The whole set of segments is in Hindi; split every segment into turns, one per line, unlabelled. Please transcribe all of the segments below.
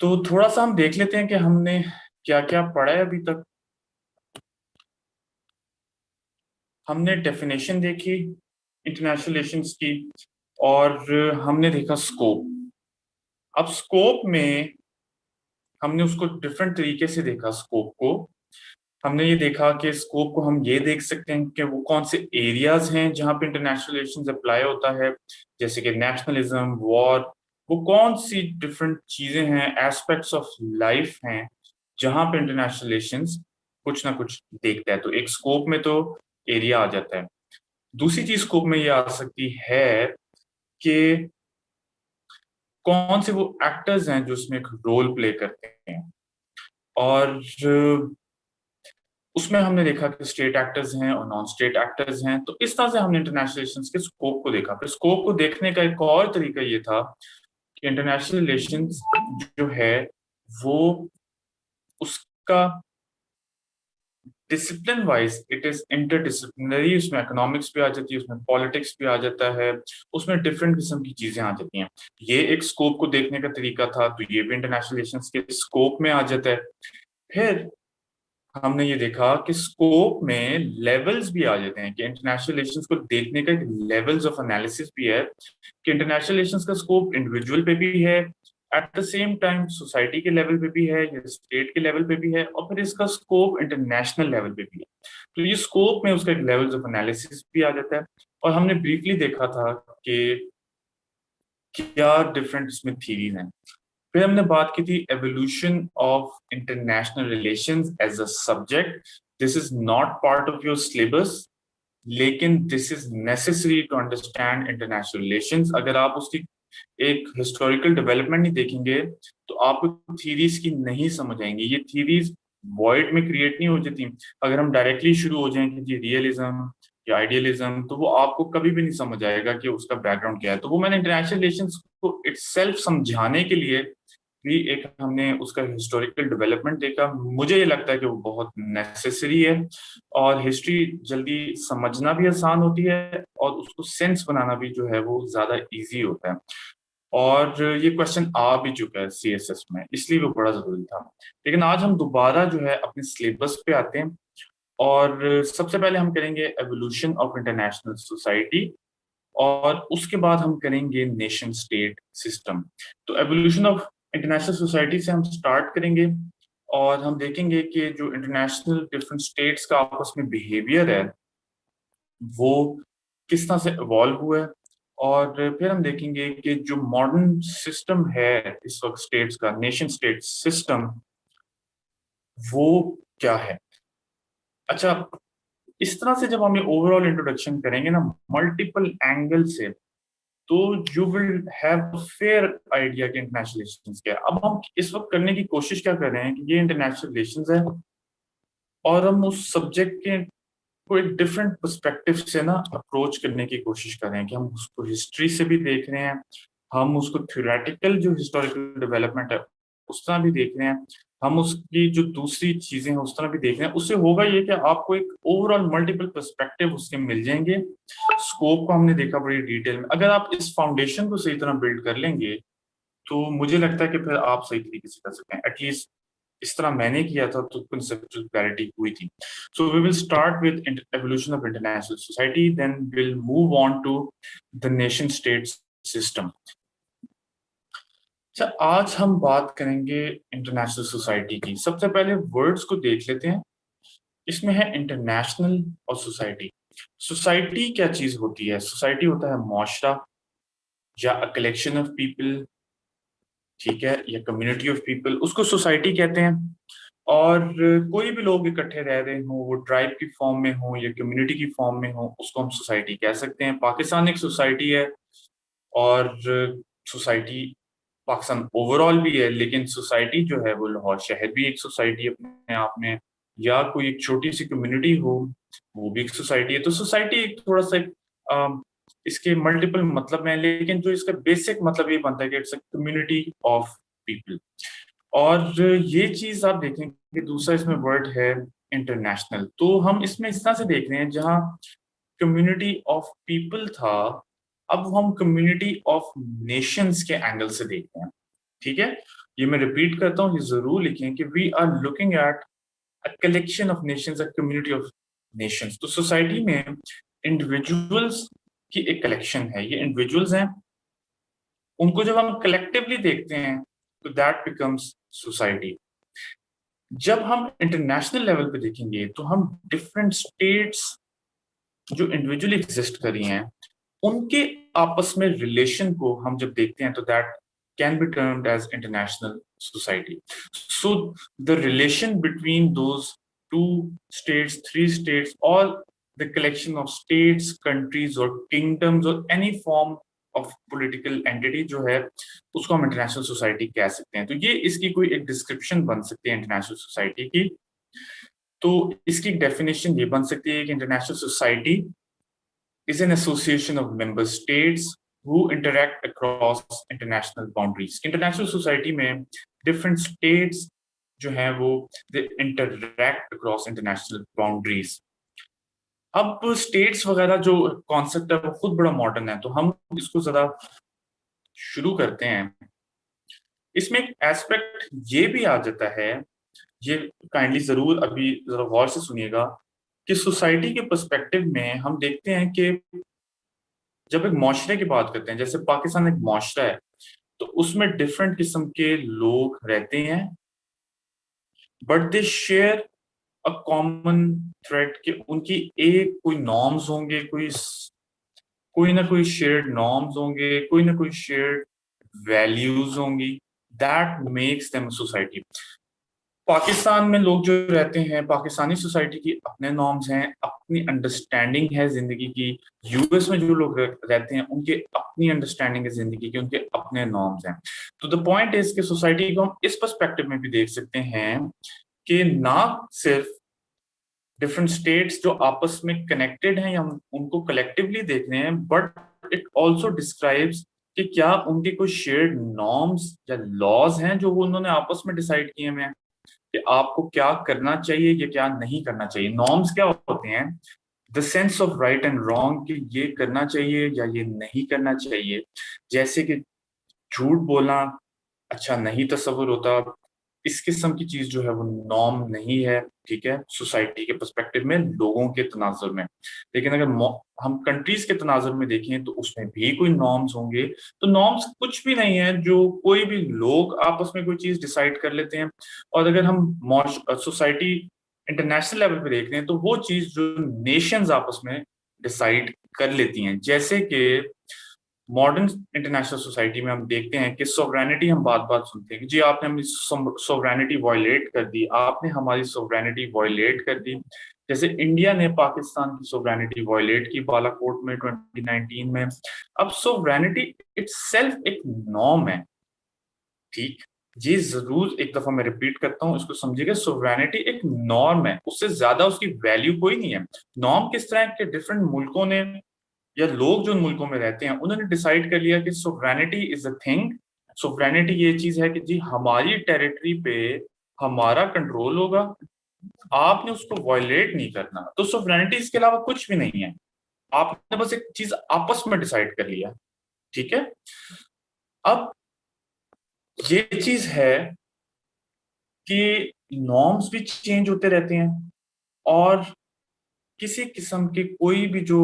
तो थोड़ा सा हम देख लेते हैं कि हमने क्या क्या पढ़ा है अभी तक। हमने डेफिनेशन देखी इंटरनेशनल रिलेशंस की, और हमने देखा स्कोप। अब स्कोप में हमने उसको डिफरेंट तरीके से देखा। स्कोप को हमने ये देखा कि स्कोप को हम ये देख सकते हैं कि वो कौन से एरियाज हैं जहां पे इंटरनेशनल रिलेशंस अप्लाई होता है, जैसे कि नेशनलिज्म, वॉर। वो कौन सी डिफरेंट चीजें हैं, एस्पेक्ट्स ऑफ लाइफ हैं जहां पे इंटरनेशनल रिलेशंस कुछ ना कुछ देखता है। तो एक स्कोप में तो एरिया आ जाता है। दूसरी चीज स्कोप में ये आ सकती है कि कौन से वो एक्टर्स हैं जो उसमें एक रोल प्ले करते हैं। और उसमें हमने देखा कि स्टेट एक्टर्स हैं और नॉन स्टेट एक्टर्स हैं। तो इस तरह से हमने इंटरनेशनल रिलेशंस के स्कोप को देखा। फिर स्कोप को देखने का एक और तरीका ये था कि इंटरनेशनल रिलेशंस जो है वो उसका discipline wise it is interdisciplinary. उसमें इकोनॉमिक्स भी आ जाती है, उसमें पॉलिटिक्स भी आ जाता है, उसमें डिफरेंट किस्म की चीजें आ जाती हैं। ये एक स्कोप को देखने का तरीका था, तो ये भी इंटरनेशनल रिलेशंस के स्कोप में आ जाता है। फिर हमने ये देखा कि स्कोप में लेवल्स भी आ जाते हैं, कि इंटरनेशनल रिलेशंस को देखने का एक लेवल्स ऑफ एनालिसिस भी है, कि इंटरनेशनल रिलेशंस का स्कोप इंडिविजुअल पे भी है, at the same time society के लेवल पे भी है या स्टेट के लेवल पे भी है, और फिर इसका स्कोप इंटरनेशनल लेवल पे भी है। तो ये स्कोप में उसका एक लेवल्स ऑफ एनालिसिस भी आ जाता है। और हमने ब्रीफली देखा था कि क्या डिफरेंट इसमें थीरीज हैं। फिर हमने बात की थी evolution of international relations as a subject. This is not part of your syllabus, लेकिन this is necessary to understand international relations. अगर आप उसकी एक हिस्टोरिकल डेवलपमेंट नहीं देखेंगे तो आपको थीरीज की नहीं समझ आएंगी। ये थीरीज वॉइड में क्रिएट नहीं हो जाती। अगर हम डायरेक्टली शुरू हो जाएं कि जी रियलिज्म या आइडियलिज्म, तो वो आपको कभी भी नहीं समझ आएगा कि उसका बैकग्राउंड क्या है। तो वो मैंने इंटरनेशनल रिलेशंस को इटसेल्फ समझाने के लिए भी एक हमने उसका हिस्टोरिकल डेवलपमेंट देखा। मुझे ये लगता है कि वो बहुत नेसेसरी है, और हिस्ट्री जल्दी समझना भी आसान होती है और उसको सेंस बनाना भी जो है वो ज्यादा इजी होता है। और ये क्वेश्चन आ भी चुका है सीएसएस में, इसलिए वो बड़ा जरूरी था। लेकिन आज हम दोबारा जो है अपने सिलेबस पे आते हैं, और सबसे पहले हम करेंगे एवोल्यूशन ऑफ इंटरनेशनल सोसाइटी, और उसके बाद हम करेंगे नेशन स्टेट सिस्टम। तो एवोल्यूशन ऑफ इंटरनेशनल सोसाइटी से हम स्टार्ट करेंगे, और हम देखेंगे कि जो इंटरनेशनल डिफरेंट स्टेट्स का आपस में बिहेवियर है वो किस तरह से इवॉल्व हुआ है। और फिर हम देखेंगे कि जो मॉडर्न सिस्टम है इस वक्त स्टेट्स का, नेशन स्टेट सिस्टम, वो क्या है। अच्छा, इस तरह से जब हम ये ओवरऑल इंट्रोडक्शन करेंगे ना मल्टीपल एंगल से, तो you will have fair idea कि इंटरनेशनल रिलेशंस क्या है। अब हम इस वक्त करने की कोशिश क्या कर रहे हैं कि ये इंटरनेशनल रिलेशंस है, और हम उस सब्जेक्ट के को एक डिफरेंट पर्सपेक्टिव से ना अप्रोच करने की कोशिश कर रहे हैं, कि हम उसको हिस्ट्री से भी देख रहे हैं, हम उसको थ्योरेटिकल जो हिस्टोरिकल डेवलपमेंट है उस तरह भी देख रहे हैं, हम उसकी जो दूसरी चीजें हैं उस तरह भी देख रहे हैं। उससे होगा ये कि आपको एक ओवरऑल मल्टीपल पर्सपेक्टिव उसके मिल जाएंगे। स्कोप को हमने देखा बड़ी डिटेल में। अगर आप इस फाउंडेशन को सही तरह बिल्ड कर लेंगे तो मुझे लगता है कि फिर आप सही तरीके से कर सकते हैं। एटलीस्ट इस तरह मैंने किया था तो कंसेप्चुअल क्लैरिटी हुई थी। So we will start with evolution of international society, then will move on to the nation state system. अच्छा, आज हम बात करेंगे इंटरनेशनल सोसाइटी की। सबसे पहले वर्ड्स को देख लेते हैं। इसमें है इंटरनेशनल और सोसाइटी। सोसाइटी क्या चीज होती है? सोसाइटी होता है मुआशरा, या अ कलेक्शन ऑफ पीपल, ठीक है, या कम्युनिटी ऑफ पीपल, उसको सोसाइटी कहते हैं। और कोई भी लोग इकट्ठे रह रहे हो, वो ट्राइब की फॉर्म में हो या कम्युनिटी की फॉर्म में हो, उसको हम सोसाइटी कह सकते हैं। पाकिस्तान एक सोसाइटी है, और सोसाइटी पाकिस्तान ओवरऑल भी है, लेकिन सोसाइटी जो है वो लाहौर शहर भी एक सोसाइटी अपने आप में, या कोई एक छोटी सी कम्युनिटी हो वो भी एक सोसाइटी है। तो सोसाइटी एक थोड़ा सा इसके मल्टीपल मतलब हैं, लेकिन जो इसका बेसिक मतलब ये बनता है कि it's a community of people. और ये चीज आप देखेंगे, दूसरा इसमें वर्ड है इंटरनेशनल। तो हम इसमें इस तरह से देख रहे हैं, जहाँ कम्युनिटी ऑफ पीपल था, अब हम कम्युनिटी ऑफ नेशंस के एंगल से देखते हैं, ठीक है। ये मैं रिपीट करता हूँ, ये जरूर लिखें कि we are looking at a collection of nations, a community of nations. तो सोसाइटी में इंडिविजुअल्स की एक कलेक्शन है, ये इंडिविजुअल्स हैं, उनको जब हम कलेक्टिवली देखते हैं तो दैट बिकम्स सोसाइटी। जब हम इंटरनेशनल लेवल पे देखेंगे तो हम डिफरेंट स्टेट्स जो इंडिविजुअली एग्जिस्ट कर रही हैं उनके आपस में रिलेशन को हम जब देखते हैं तो that can be termed as international society. So the relation between those two states, three states, और the collection of states, countries और किंगडम्स और any form of political entity जो है उसको हम इंटरनेशनल सोसाइटी कह सकते हैं। तो ये इसकी कोई एक डिस्क्रिप्शन बन सकती है इंटरनेशनल सोसाइटी की। तो इसकी डेफिनेशन ये बन सकती है कि international society is an association of member states who interact across international boundaries। International society में different states जो हैं वो they interact across international boundaries। अब states वगैरह जो कॉन्सेप्ट है वो खुद बड़ा मॉडर्न है, तो हम इसको जरा शुरू करते हैं। इसमें एक एस्पेक्ट ये भी आ जाता है, ये काइंडली जरूर अभी जरा गौर से सुनिएगा, कि सोसाइटी के पर्सपेक्टिव में हम देखते हैं कि जब एक माशरे की बात करते हैं, जैसे पाकिस्तान एक माशरा है, तो उसमें डिफरेंट किस्म के लोग रहते हैं, but they share a common thread, कि उनकी एक कोई नॉर्म्स होंगे, कोई ना कोई शेयर्ड नॉर्म्स होंगे, कोई ना कोई शेयर्ड वैल्यूज होंगी, that makes them society. Pakistan में लोग जो रहते हैं, पाकिस्तानी सोसाइटी की अपने नॉर्म्स हैं, अपनी अंडरस्टैंडिंग है जिंदगी की। यूएस में जो लोग रहते हैं उनके अपनी अंडरस्टैंडिंग है जिंदगी की, उनके अपने नॉर्म्स हैं। तो द पॉइंट इज कि सोसाइटी को हम इस पर्सपेक्टिव में भी देख सकते हैं कि ना सिर्फ डिफरेंट स्टेट्स जो आपस में कनेक्टेड हैं या हम उनको कलेक्टिवली देख रहे हैं, बट इट ऑल्सो डिस्क्राइब्स कि क्या उनके कोई शेयर्ड नॉर्म्स या लॉज हैं जो वो उन्होंने आपस में डिसाइड किए हुए हैं कि आपको क्या करना चाहिए या क्या नहीं करना चाहिए। नॉर्म्स क्या होते हैं? The sense of right and wrong, कि ये करना चाहिए या ये नहीं करना चाहिए। जैसे कि झूठ बोलना अच्छा नहीं तस्वुर होता, इस किस्म की चीज जो है वो नॉर्म नहीं है, ठीक है, सोसाइटी के पर्सपेक्टिव में, लोगों के तनाजुर में। लेकिन अगर हम कंट्रीज के तनाजुर में देखें तो उसमें भी कोई नॉर्म्स होंगे। तो नॉर्म्स कुछ भी नहीं है जो कोई भी लोग आपस में कोई चीज डिसाइड कर लेते हैं। और अगर हम सोसाइटी इंटरनेशनल लेवल पे देख रहे हैं तो वो चीज जो नेशंस आपस में डिसाइड कर लेती हैं। जैसे कि मॉडर्न इंटरनेशनल सोसाइटी में हम देखते हैं कि सोवरेनिटी, हम बात बात सुनते हैं कि जी आपने हमारी सोवरेनिटी वायलेट कर दी, आपने हमारी सोवरेनिटी वायलेट कर दी। जैसे इंडिया ने पाकिस्तान की सोवरेनिटी वायलेट की बालाकोट में 2019 में। अब सोवरेनिटी इटसेल्फ एक नॉर्म है, ठीक, ये जरूर एक दफा मैं रिपीट करता हूं, इसको समझिएगा। सोवरेनिटी एक नॉर्म है, उससे ज्यादा उसकी वैल्यू कोई नहीं है। नॉर्म किस तरह के डिफरेंट मुल्कों ने या लोग जो उन मुल्कों में रहते हैं उन्होंने डिसाइड कर लिया कि sovereignty is a thing. Sovereignty ये चीज है कि जी हमारी टेरिटरी पे हमारा कंट्रोल होगा, आपने उसको वायलेट नहीं करना। तो सोवरेनिटी इसके अलावा कुछ भी नहीं है, आपने बस एक चीज आपस में डिसाइड कर लिया, ठीक है। अब ये चीज है कि नॉर्म्स भी चेंज होते रहते हैं, और किसी किस्म के कोई भी जो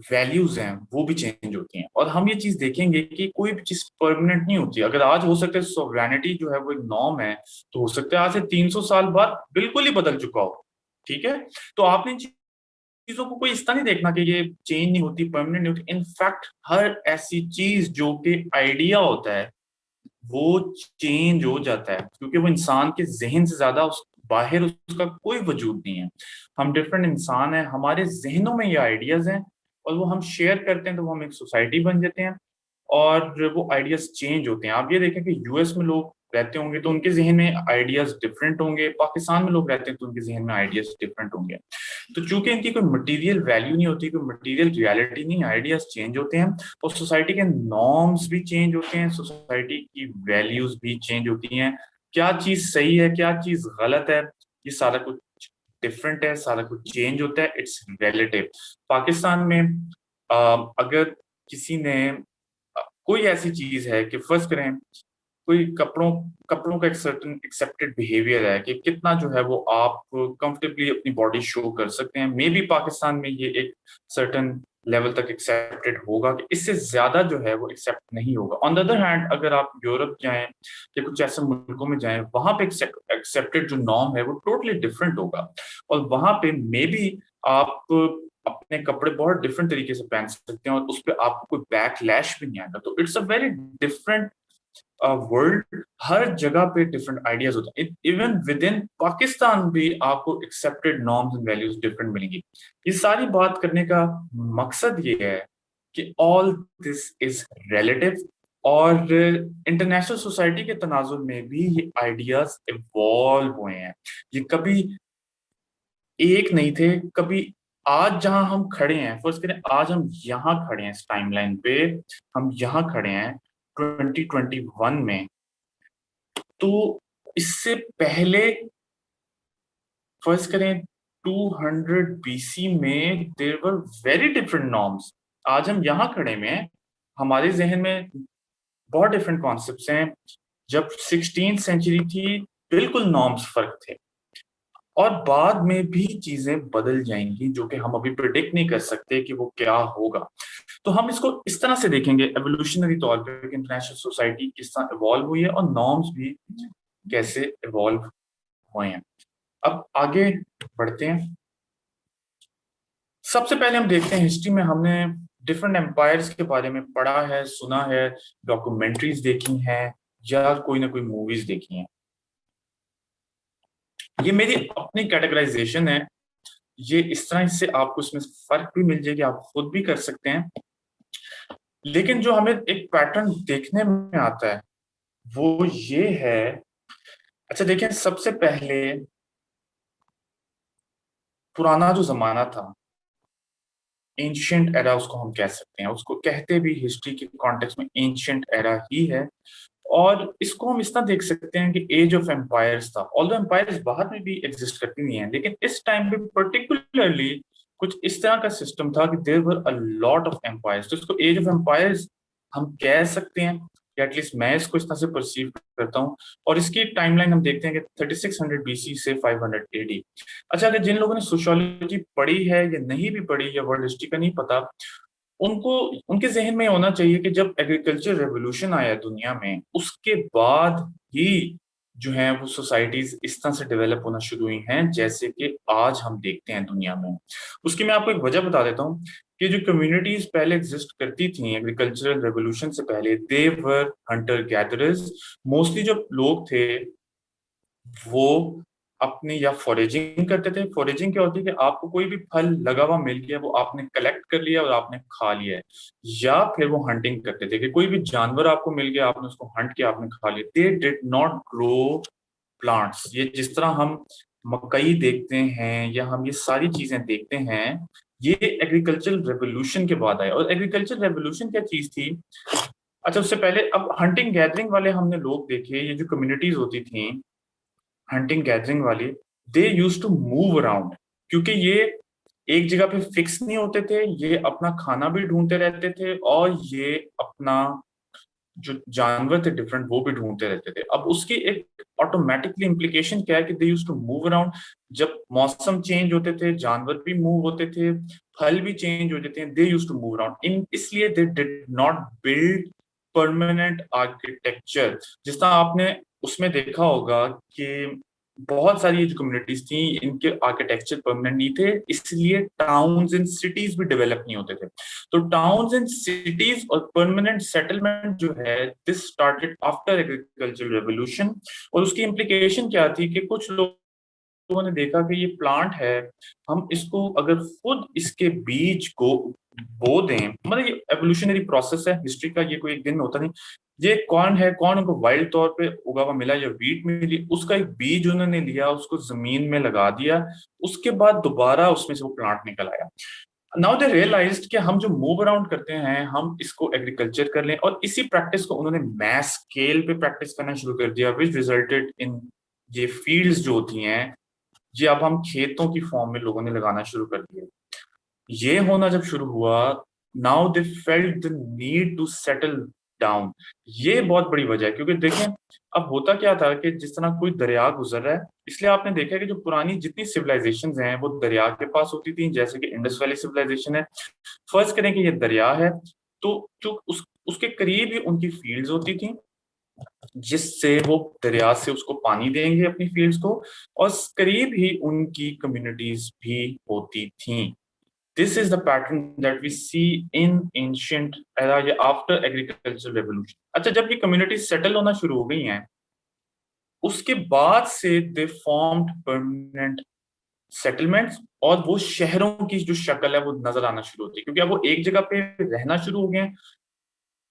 वैल्यूज हैं वो भी चेंज होती हैं। और हम ये चीज देखेंगे कि कोई भी चीज परमानेंट नहीं होती। अगर आज हो सकता है सोवरेनिटी जो है वो एक नॉर्म है, तो हो सकता है आज से 300 साल बाद बिल्कुल ही बदल चुका हो, ठीक है। तो आपने चीजों को कोई इस तरह नहीं देखना कि ये चेंज नहीं होती, परमानेंट नहीं होती। इनफैक्ट हर ऐसी चीज जो कि आइडिया होता है वो चेंज हो जाता है, क्योंकि वो इंसान के जहन से ज्यादा बाहर उसका कोई वजूद नहीं है। हम डिफरेंट इंसान हैं, हमारे जहनों में ये आइडियाज हैं, और वो हम शेयर करते हैं तो वो हम एक सोसाइटी बन जाते हैं, और वो आइडियाज चेंज होते हैं। आप ये देखें कि यूएस में लोग रहते होंगे तो उनके जहन में आइडियाज डिफरेंट होंगे, पाकिस्तान में लोग रहते हैं तो उनके जहन में आइडियाज डिफरेंट होंगे। तो चूंकि इनकी कोई मटेरियल वैल्यू नहीं होती, कोई मटेरियल रियलिटी नहीं, आइडियाज चेंज होते हैं, और सोसाइटी के नॉर्म्स भी चेंज होते हैं, सोसाइटी की वैल्यूज भी चेंज होती हैं। क्या चीज सही है, क्या चीज गलत है, ये सारा कुछ डिफरेंट है, सारा कुछ चेंज होता है, इट्स रिलेटिव। पाकिस्तान में अगर किसी ने कोई ऐसी चीज है कि फर्ज करें कोई कपड़ों कपड़ों का एक सर्टेन एक्सेप्टेड बिहेवियर है कि कितना जो है वो आप कंफर्टेबली अपनी बॉडी शो कर सकते हैं। मे बी पाकिस्तान में ये एक सर्टेन लेवल तक एक्सेप्टेड होगा, कि इससे ज्यादा जो है वो एक्सेप्ट नहीं होगा। ऑन द अदर हैंड अगर आप यूरोप जाएं या कुछ ऐसे मुल्कों में जाएं, वहां पे एक्सेप्टेड जो नॉर्म है वो टोटली डिफरेंट होगा, और वहां पे मे बी आप अपने कपड़े बहुत डिफरेंट तरीके से पहन सकते हैं और उस पर आपको कोई बैकलैश भी नहीं आएगा। तो it's a very different world. हर जगह पे डिफरेंट आइडियाज होते हैं। इवन विद इन पाकिस्तान भी आपको accepted norms and values different मिलेंगी। ये सारी बात करने का मकसद ये है कि ऑल दिस इज रिलेटिव, और इंटरनेशनल सोसाइटी के तनाजुर में भी ये आइडियाज इवॉल्व हुए हैं। ये कभी एक नहीं थे। कभी आज जहां हम खड़े हैं, फर्ज करें आज हम यहाँ खड़े हैं, इस टाइमलाइन पे हम यहाँ खड़े हैं 2021 में, तो इससे पहले फर्ज करें 200 बीसी में there were very different norms. आज हम यहाँ खड़े में हैं, हमारे जहन में बहुत डिफरेंट कॉन्सेप्ट्स हैं। जब 16th सेंचुरी थी, बिल्कुल नॉर्म्स फर्क थे, और बाद में भी चीजें बदल जाएंगी जो कि हम अभी प्रिडिक्ट नहीं कर सकते कि वो क्या होगा। तो हम इसको इस तरह से देखेंगे एवोल्यूशनरी तौर पे कि इंटरनेशनल सोसाइटी किस तरह इवॉल्व हुई है और नॉर्म्स भी कैसे इवॉल्व हुए हैं। अब आगे बढ़ते हैं। सबसे पहले हम देखते हैं हिस्ट्री में हमने डिफरेंट एम्पायर्स के बारे में पढ़ा है, सुना है, डॉक्यूमेंट्रीज देखी हैं, या कोई ना कोई मूवीज देखी हैं। ये मेरी अपनी कैटेगराइजेशन है। ये इस तरह से आपको इसमें फर्क भी मिल जाएगी, आप खुद भी कर सकते हैं। लेकिन जो हमें एक पैटर्न देखने में आता है वो ये है। अच्छा देखें, सबसे पहले पुराना जो जमाना था, एंशियंट एरा उसको हम कह सकते हैं, उसको कहते भी हिस्ट्री के कॉन्टेक्स्ट में एंशियंट एरा ही है। और इसको हम इस तरह देख सकते हैं कि एज ऑफ एम्पायर्स था। ऑल्दो एम्पायर्स बाहर में भी एग्जिस्ट करती नहीं है, लेकिन इस टाइम पे पर्टिकुलरली कुछ इस तरह का सिस्टम था कि there were a lot of empires. तो इसको एज ऑफ एम्पायर्स हम कह सकते हैं, या एटलीस्ट मैं इसको इस तरह से परसीव करता हूँ। और इसकी टाइमलाइन हम देखते हैं कि 3600 बीसी से 500 एडी। अच्छा, अगर जिन लोगों ने सोशियोलॉजी पढ़ी है या नहीं भी पढ़ी, या वर्ल्ड हिस्ट्री का नहीं पता, उनको उनके जहन में होना चाहिए कि जब एग्रीकल्चर रेवोल्यूशन आया दुनिया में, उसके बाद ही जो है वो सोसाइटीज इस तरह से डेवलप होना शुरू हुई हैं जैसे कि आज हम देखते हैं दुनिया में। उसकी मैं आपको एक वजह बता देता हूँ कि जो कम्युनिटीज पहले एग्जिस्ट करती थी एग्रीकल्चरल रेवोल्यूशन से पहले, दे वर हंटर गैदरर्स। मोस्टली जो लोग थे वो अपनी या फॉरेजिंग करते थे। फॉरेजिंग क्या होती है कि आपको कोई भी फल लगा हुआ मिल गया, वो आपने कलेक्ट कर लिया और आपने खा लिया है। या फिर वो हंटिंग करते थे कि कोई भी जानवर आपको मिल गया, आपने उसको हंट किया, आपने खा लिया। दे डिड नॉट ग्रो प्लांट्स। ये जिस तरह हम मकई देखते हैं या हम ये सारी चीजें देखते हैं, ये एग्रीकल्चरल रेवोल्यूशन के बाद आया। और एग्रीकल्चरल रेवोल्यूशन क्या चीज थी? अच्छा, उससे पहले अब हंटिंग गैदरिंग वाले हमने लोग देखे, ये जो कम्युनिटीज होती थी हंटिंग गैदरिंग वाली, दे यूज टू मूव अराउंड, क्योंकि ये एक जगह पे फिक्स नहीं होते थे। ये अपना खाना भी ढूंढते रहते थे, और ये अपना जो जानवर थे डिफरेंट, वो भी ढूंढते रहते थे। अब उसकी एक ऑटोमेटिकली इम्प्लीकेशन क्या है कि दे यूज टू मूव अराउंड। जब मौसम चेंज होते थे, जानवर भी मूव होते थे, फल भी चेंज हो जाते हैं, they use to move around in, इसलिए they did not build permanent architecture. जिस तरह आपने उसमें देखा होगा कि बहुत सारी जो कम्युनिटीज थी, इनके आर्किटेक्चर परमानेंट नहीं थे, इसलिए टाउन्स एंड सिटीज भी डेवलप नहीं होते थे। तो टाउन्स एंड सिटीज और परमानेंट सेटलमेंट जो है, this started after agricultural revolution. और उसकी इम्प्लीकेशन क्या थी कि कुछ लोगों ने देखा कि ये प्लांट है, हम इसको अगर खुद इसके बीज को बो दें, मतलब ये एवोल्यूशनरी प्रोसेस है हिस्ट्री का, ये कोई एक दिन में होता नहीं। ये कौन है, कौन उनको वाइल्ड तौर पे उगा हुआ मिला या वीट मिली, उसका एक बीज उन्होंने लिया, उसको जमीन में लगा दिया, उसके बाद दोबारा उसमें से वो प्लांट निकल आया। नाउ दे रियलाइज्ड कि हम जो मूव अराउंड करते हैं, हम इसको एग्रीकल्चर कर लें। और इसी प्रैक्टिस को उन्होंने मैस स्केल पे प्रैक्टिस करना शुरू कर दिया, विच रिजल्टेड इन ये फील्ड्स जो होती हैं, ये अब हम खेतों की फॉर्म में लोगों ने लगाना शुरू कर दिया। ये होना जब शुरू हुआ, now they felt the need to settle down. ये बहुत बड़ी वजह है, क्योंकि देखें अब होता क्या था कि जिस तरह कोई दरिया गुजर रहा है, इसलिए आपने देखा कि जो पुरानी जितनी सिविलाइजेशंस हैं वो दरिया के पास होती थी, जैसे कि इंडस वैली सिविलाइजेशन है। फर्ज करें कि ये दरिया है, तो जो उसके करीब ही उनकी फील्ड्स होती थी, जिससे वो दरिया से उसको पानी देंगे अपनी फील्ड्स को, और करीब ही उनकी कम्युनिटीज भी होती थी। This is the pattern that we see in ancient era या आफ्टर एग्रीकल्चर रेवोल्यूशन। अच्छा, जब ये कम्युनिटीज सेटल होना शुरू हो गई हैं, उसके बाद से दे फॉर्म्ड परमानेंट सेटलमेंट्स, और वो शहरों की जो शक्ल है वो नजर आना शुरू होती है, क्योंकि अब वो एक जगह पे रहना शुरू हो गए हैं।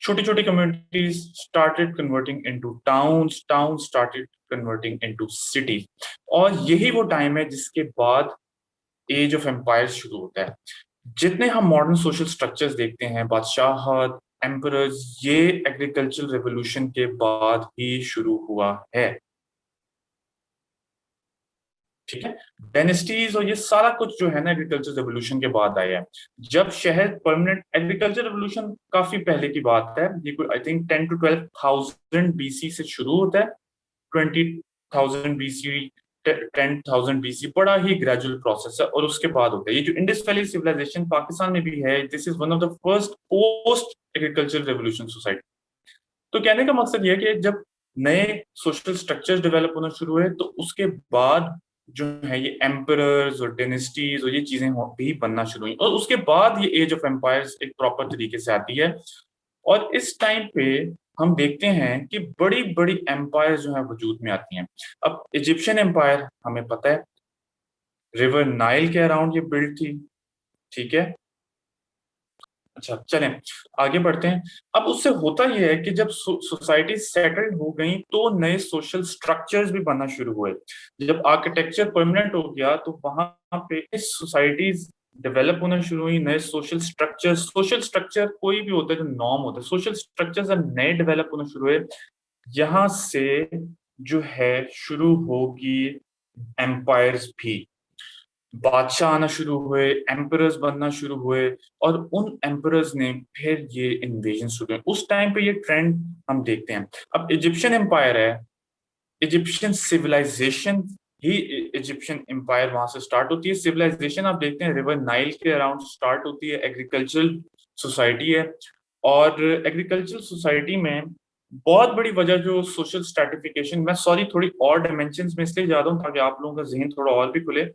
छोटी छोटी communities started converting into towns, town started converting into cities, और यही वो टाइम है जिसके बाद एज ऑफ एम्पायर शुरू होता है। जितने हम मॉडर्न सोशल स्ट्रक्चर्स देखते हैं, बादशाहत, एम्परर्स, ये एग्रीकल्चरल रेवोल्यूशन के बाद ही शुरू हुआ है। ठीक है, डायनेस्टीज और ये सारा कुछ जो है ना एग्रीकल्चर रेवोल्यूशन के बाद आया है। जब शहर परमानेंट, एग्रीकल्चर रेवोल्यूशन काफी पहले की बात है, ये कोई आई थिंक 10 to 12,000 बीसी से शुरू होता है। 20,000 बीसी, 10,000 बीसी, बड़ा ही ग्रेजुअल प्रोसेस है, और उसके बाद होता है ये जो इंडस वैली सिविलाइजेशन पाकिस्तान में भी है। This is one of the first post agriculture revolution society. तो कहने का मकसद ये है कि जब नए सोशल स्ट्रक्चर्स डेवलप होना शुरू हुए, तो उसके बाद जो है ये एम्परर्स और डेनेस्टीज और ये चीजें भी बनना शुरू हुई, और उसके बाद ये एज ऑफ एम्पायर्स एक प्रॉपर तरीके से आती है। और इस टाइम पे हम देखते हैं कि बड़ी बड़ी एम्पायर जो है वजूद में आती हैं। अब इजिप्शियन एम्पायर हमें पता है रिवर नाइल के अराउंड ये बिल्ड थी। ठीक है, अच्छा चलें आगे बढ़ते हैं। अब उससे होता यह है कि जब सोसाइटी सेटल्ड हो गई, तो नए सोशल स्ट्रक्चर्स भी बनना शुरू हुए। जब आर्किटेक्चर परमानेंट हो गया, तो वहां पे सोसाइटीज डेवलप होना शुरू हुई। नए सोशल स्ट्रक्चर कोई भी होता है जो नॉर्म होता है, सोशल स्ट्रक्चर्स नए डेवलप होना शुरू हुए। यहाँ से जो है शुरू होगी एम्पायर्स भी, बादशाह आना शुरू हुए, एम्परर्स बनना शुरू हुए, और उन एम्परर्स ने फिर ये इन्वेजन शुरू हुए। उस टाइम पे ये ट्रेंड हम देखते हैं। अब इजिप्शियन एम्पायर है, इजिप्शियन सिविलाइजेशन ही, इजिप्शियन एम्पायर वहां से स्टार्ट होती है। सिविलाइजेशन आप देखते हैं रिवर नाइल के अराउंड स्टार्ट होती है। एग्रीकल्चरल सोसाइटी है, और एग्रीकल्चरल सोसाइटी में बहुत बड़ी वजह जो सोशल स्ट्रैटिफिकेशन, मैं सॉरी थोड़ी और डायमेंशन में इसलिए जा रहा हूँ ताकि आप लोगों का जहन थोड़ा और भी खुले।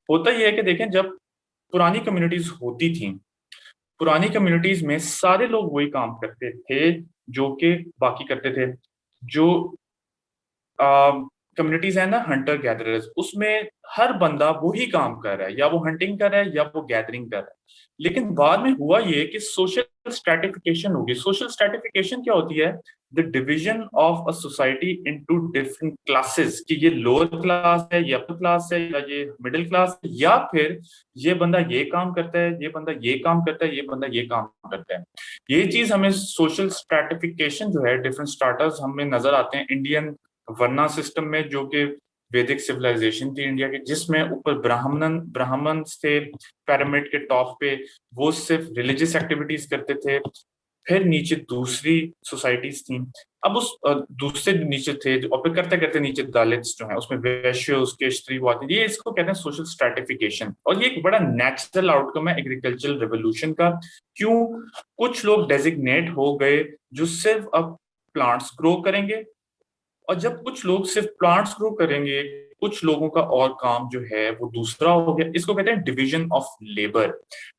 होता यह है कि देखें, जब पुरानी कम्युनिटीज होती थी, पुरानी कम्युनिटीज में सारे लोग वही काम करते थे जो कि बाकी करते थे। जो कम्युनिटीज है ना हंटर गैदरर्स, उसमें हर बंदा वही काम कर रहा है, या वो हंटिंग कर रहा है या वो गैदरिंग कर रहा है। लेकिन बाद में हुआ ये कि सोशल स्ट्रैटिफिकेशन होगी। सोशल स्ट्रैटिफिकेशन क्या होती है? The division of a society into different classes, कि ये लोअर क्लास है, ये अपर क्लास है, या ये मिडिल क्लास है, या फिर ये बंदा ये काम करता है, ये बंदा ये काम करता है, ये बंदा ये काम करता है। ये चीज हमें सोशल स्ट्रैटिफिकेशन जो है, डिफरेंट स्टार्टर्स हमें नजर आते हैं इंडियन वर्ना सिस्टम में, जो कि वैदिक सिविलाइजेशन थी इंडिया की, जिसमें ऊपर ब्राह्मण थे पिरामिड के टॉप पे, वो सिर्फ रिलीजियस एक्टिविटीज करते थे। फिर नीचे दूसरी सोसाइटीज थी, अब उस दूसरे नीचे थे, और फिर करते करते नीचे दलित्स जो है, उसमें वैश्य, उसके स्त्री वो आती, ये इसको कहते हैं सोशल स्ट्रैटिफिकेशन। और ये एक बड़ा नेचुरल आउटकम है एग्रीकल्चरल रेवोल्यूशन का। क्यों? कुछ लोग डेजिग्नेट हो गए जो सिर्फ अब प्लांट्स ग्रो करेंगे, और जब कुछ लोग सिर्फ प्लांट्स ग्रो करेंगे, कुछ लोगों का और काम जो है वो दूसरा हो गया। इसको कहते हैं डिवीजन ऑफ लेबर।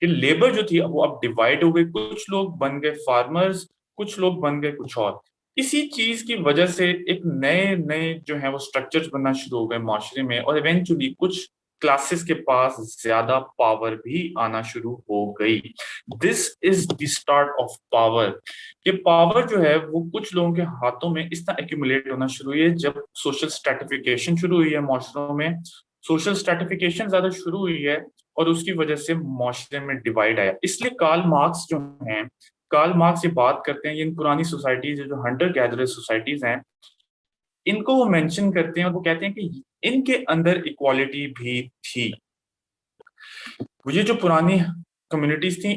ये लेबर जो थी वो अब डिवाइड हो गई, कुछ लोग बन गए फार्मर्स, कुछ लोग बन गए कुछ और। इसी चीज की वजह से एक नए नए जो है वो स्ट्रक्चर्स बनना शुरू हो गए माशरे में, और इवेंचुअली कुछ क्लासेस के पास ज्यादा पावर भी आना शुरू हो गई। This is the start of power. ये पावर जो है वो कुछ लोगों के हाथों में इस तरह एक्यूमुलेट होना शुरू हुई है जब सोशल स्ट्रैटिफिकेशन शुरू हुई है माशरों में। सोशल स्ट्रैटिफिकेशन ज्यादा शुरू हुई है, और उसकी वजह से माशरे में डिवाइड आया। इसलिए कार्ल मार्क्स जो हैं, कार्ल मार्क्स ये बात करते हैं, इन पुरानी सोसाइटीज जो हंटर गैदरर सोसाइटीज हैं, इनको वो मेंशन करते हैं, और वो कहते हैं कि इनके अंदर इक्वालिटी भी थी। ये जो पुरानी कम्युनिटीज थी,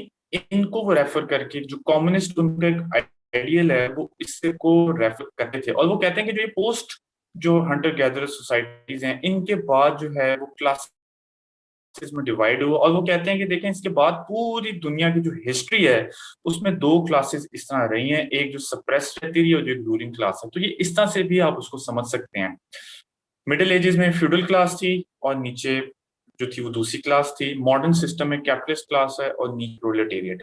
इनको वो रेफर करके जो कम्युनिस्ट उनका एक आइडियल है वो इससे को रेफर करते थे। और वो कहते हैं कि जो ये पोस्ट जो हंटर गैदरर सोसाइटीज हैं इनके बाद जो है वो क्लास में डिवाइड हुआ। और वो कहते हैं कि देखें इसके बाद पूरी दुनिया की जो हिस्ट्री है उसमें दो क्लासेस इस तरह रही हैं, एक जो सप्रेस रहती रही और जो रूलिंग क्लास है। तो ये इस तरह से भी आप उसको समझ सकते हैं। मिडिल एजेस में फ्यूडल क्लास थी और नीचे जो थी वो दूसरी क्लास थी। मॉडर्न सिस्टम में कैपिटलिस्ट क्लास है और नीचे प्रोलेटेरिएट।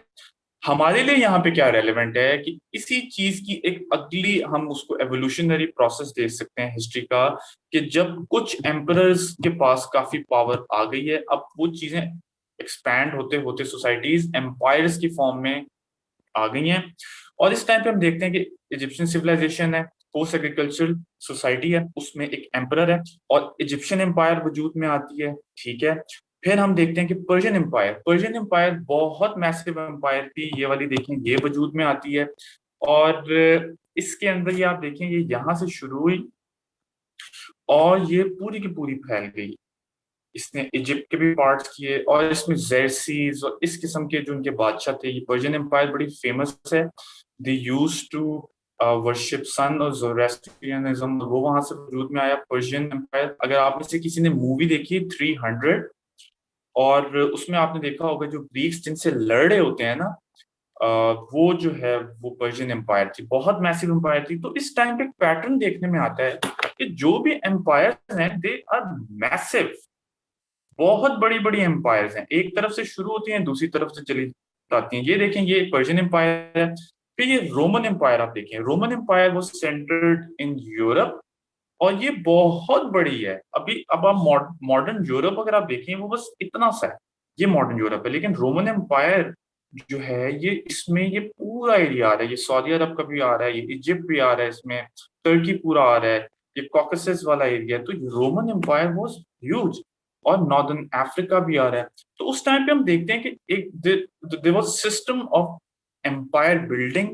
हमारे लिए यहाँ पे क्या रेलेवेंट है कि इसी चीज की एक अगली हम उसको एवोल्यूशनरी प्रोसेस देख सकते हैं हिस्ट्री का, कि जब कुछ एम्परर्स के पास काफी पावर आ गई है, अब वो चीजें एक्सपैंड होते होते सोसाइटीज एम्पायर्स की फॉर्म में आ गई हैं। और इस टाइम पे हम देखते हैं कि इजिप्शियन सिविलाइजेशन है, पोस्ट एग्रीकल्चरल सोसाइटी है, उसमें एक एम्परर है और इजिप्शियन एम्पायर वजूद में आती है। ठीक है, फिर हम देखते हैं कि पर्शियन एम्पायर बहुत मैसिव एम्पायर थी, ये वाली देखें ये वजूद में आती है। और इसके अंदर ये आप देखें ये यहाँ से शुरू हुई और ये पूरी की पूरी फैल गई। इसने इजिप्ट के भी पार्ट्स किए और इसमें जैरसीज और इस किस्म के जो उनके बादशाह थे। ये पर्शियन एम्पायर बड़ी फेमस है। दे यूज टू वर्शिप सन और जोरास्ट्रियनिज्म, वो वहां से वजूद में आया पर्शियन एम्पायर। अगर आप में से किसी ने मूवी देखी 300 और उसमें आपने देखा होगा जो ग्रीक्स जिनसे लड़ रहे होते हैं ना, वो जो है वो पर्शियन एम्पायर थी, बहुत मैसिव एम्पायर थी। तो इस टाइम पे एक पैटर्न देखने में आता है कि जो भी एम्पायर्स हैं दे आर मैसिव, बहुत बड़ी बड़ी एम्पायर्स हैं, एक तरफ से शुरू होती हैं दूसरी तरफ से चली जाती हैं। ये देखें ये पर्शियन एम्पायर है। फिर ये रोमन एम्पायर आप देखें, रोमन एम्पायर वो सेंटर्ड इन यूरोप और ये बहुत बड़ी है। अभी अब आप मॉडर्न यूरोप अगर आप देखें वो बस इतना सा है, ये मॉडर्न यूरोप है। लेकिन रोमन एम्पायर जो है ये इसमें ये पूरा एरिया आ रहा है, ये सऊदी अरब का भी आ रहा है, ये इजिप्ट भी आ रहा है, इसमें टर्की पूरा आ रहा है, ये कॉकेसस वाला एरिया है। तो रोमन एम्पायर वाज ह्यूज और नॉर्दर्न अफ्रीका भी आ रहा है। तो उस टाइम पे हम देखते हैं कि एक there was system of empire building,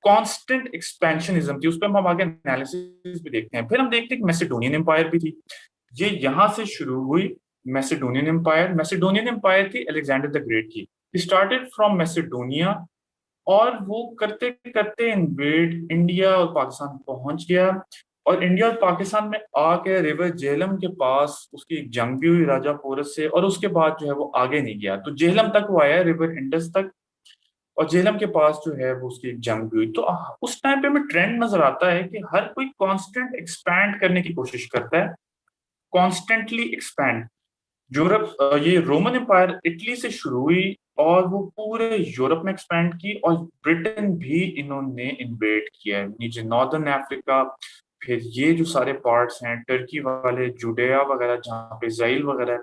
constant expansionism थी। उस पर हम आगे एनालिसिस भी देखते हैं। फिर हम देखते हैं कि मैसेडोनियन एम्पायर भी थी, ये यहां से शुरू हुई। मैसेडोनियन एम्पायर थी अलेक्जेंडर द ग्रेट की, स्टार्टेड फ्रॉम मैसेडोनिया और वो करते करते इन्वेड इंडिया और पाकिस्तान पहुंच गया। और इंडिया और पाकिस्तान में आके रिवर झेलम के पास उसकी एक जंग भी हुई राजा पोरस से, और उसके बाद जो है वो आगे नहीं गया। तो झेलम तक वो आया, रिवर इंडस तक, और झेलम के पास जो है वो उसकी एक जंग भी हुई। तो उस टाइम पे हमें ट्रेंड नजर आता है कि हर कोई कांस्टेंट एक्सपैंड करने की कोशिश करता है, कॉन्स्टेंटली एक्सपैंड। ये रोमन एम्पायर इटली से शुरू हुई और वो पूरे यूरोप में एक्सपैंड की, और ब्रिटेन भी इन्होंने इन्वेड किया है, नीचे नॉर्दर्न अफ्रीका। फिर ये जो सारे पार्ट्स हैं टर्की वाले, जुडेया वगैरह जहाँ पे इजराइल वगैरह है,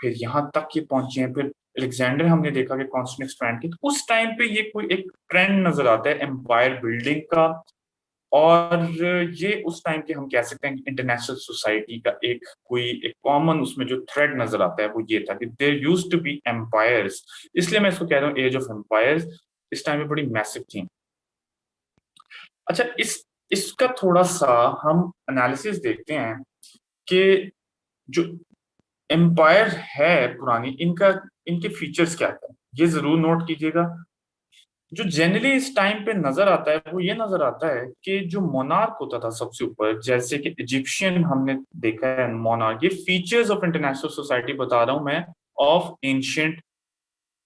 फिर यहाँ तक ये पहुंचे हैं। फिर अलेक्जेंडर हमने देखा कि कॉन्स्टेंट एक्सपैंड की। तो उस टाइम पे ये कोई एक ट्रेंड नजर आता है एम्पायर बिल्डिंग का। और ये उस टाइम के हम कह सकते हैं कि इंटरनेशनल सोसाइटी का एक कोई एक कॉमन उसमें जो थ्रेड नजर आता है वो ये था कि there used to be empires. इसलिए मैं इसको कह रहा हूँ एज ऑफ एम्पायर्स। इस टाइम में बड़ी मैसिव थी। अच्छा, इस इसका थोड़ा सा हम एनालिसिस देखते हैं कि जो एम्पायर है पुरानी, इनका इनके फीचर्स क्या थे, ये जरूर नोट कीजिएगा। जो जनरली इस टाइम पे नजर आता है वो ये नजर आता है कि जो मोनार्क होता था सबसे ऊपर, जैसे कि इजिप्शियन हमने देखा है मोनार्क। ये फीचर्स ऑफ इंटरनेशनल सोसाइटी बता रहा हूं मैं, of ancient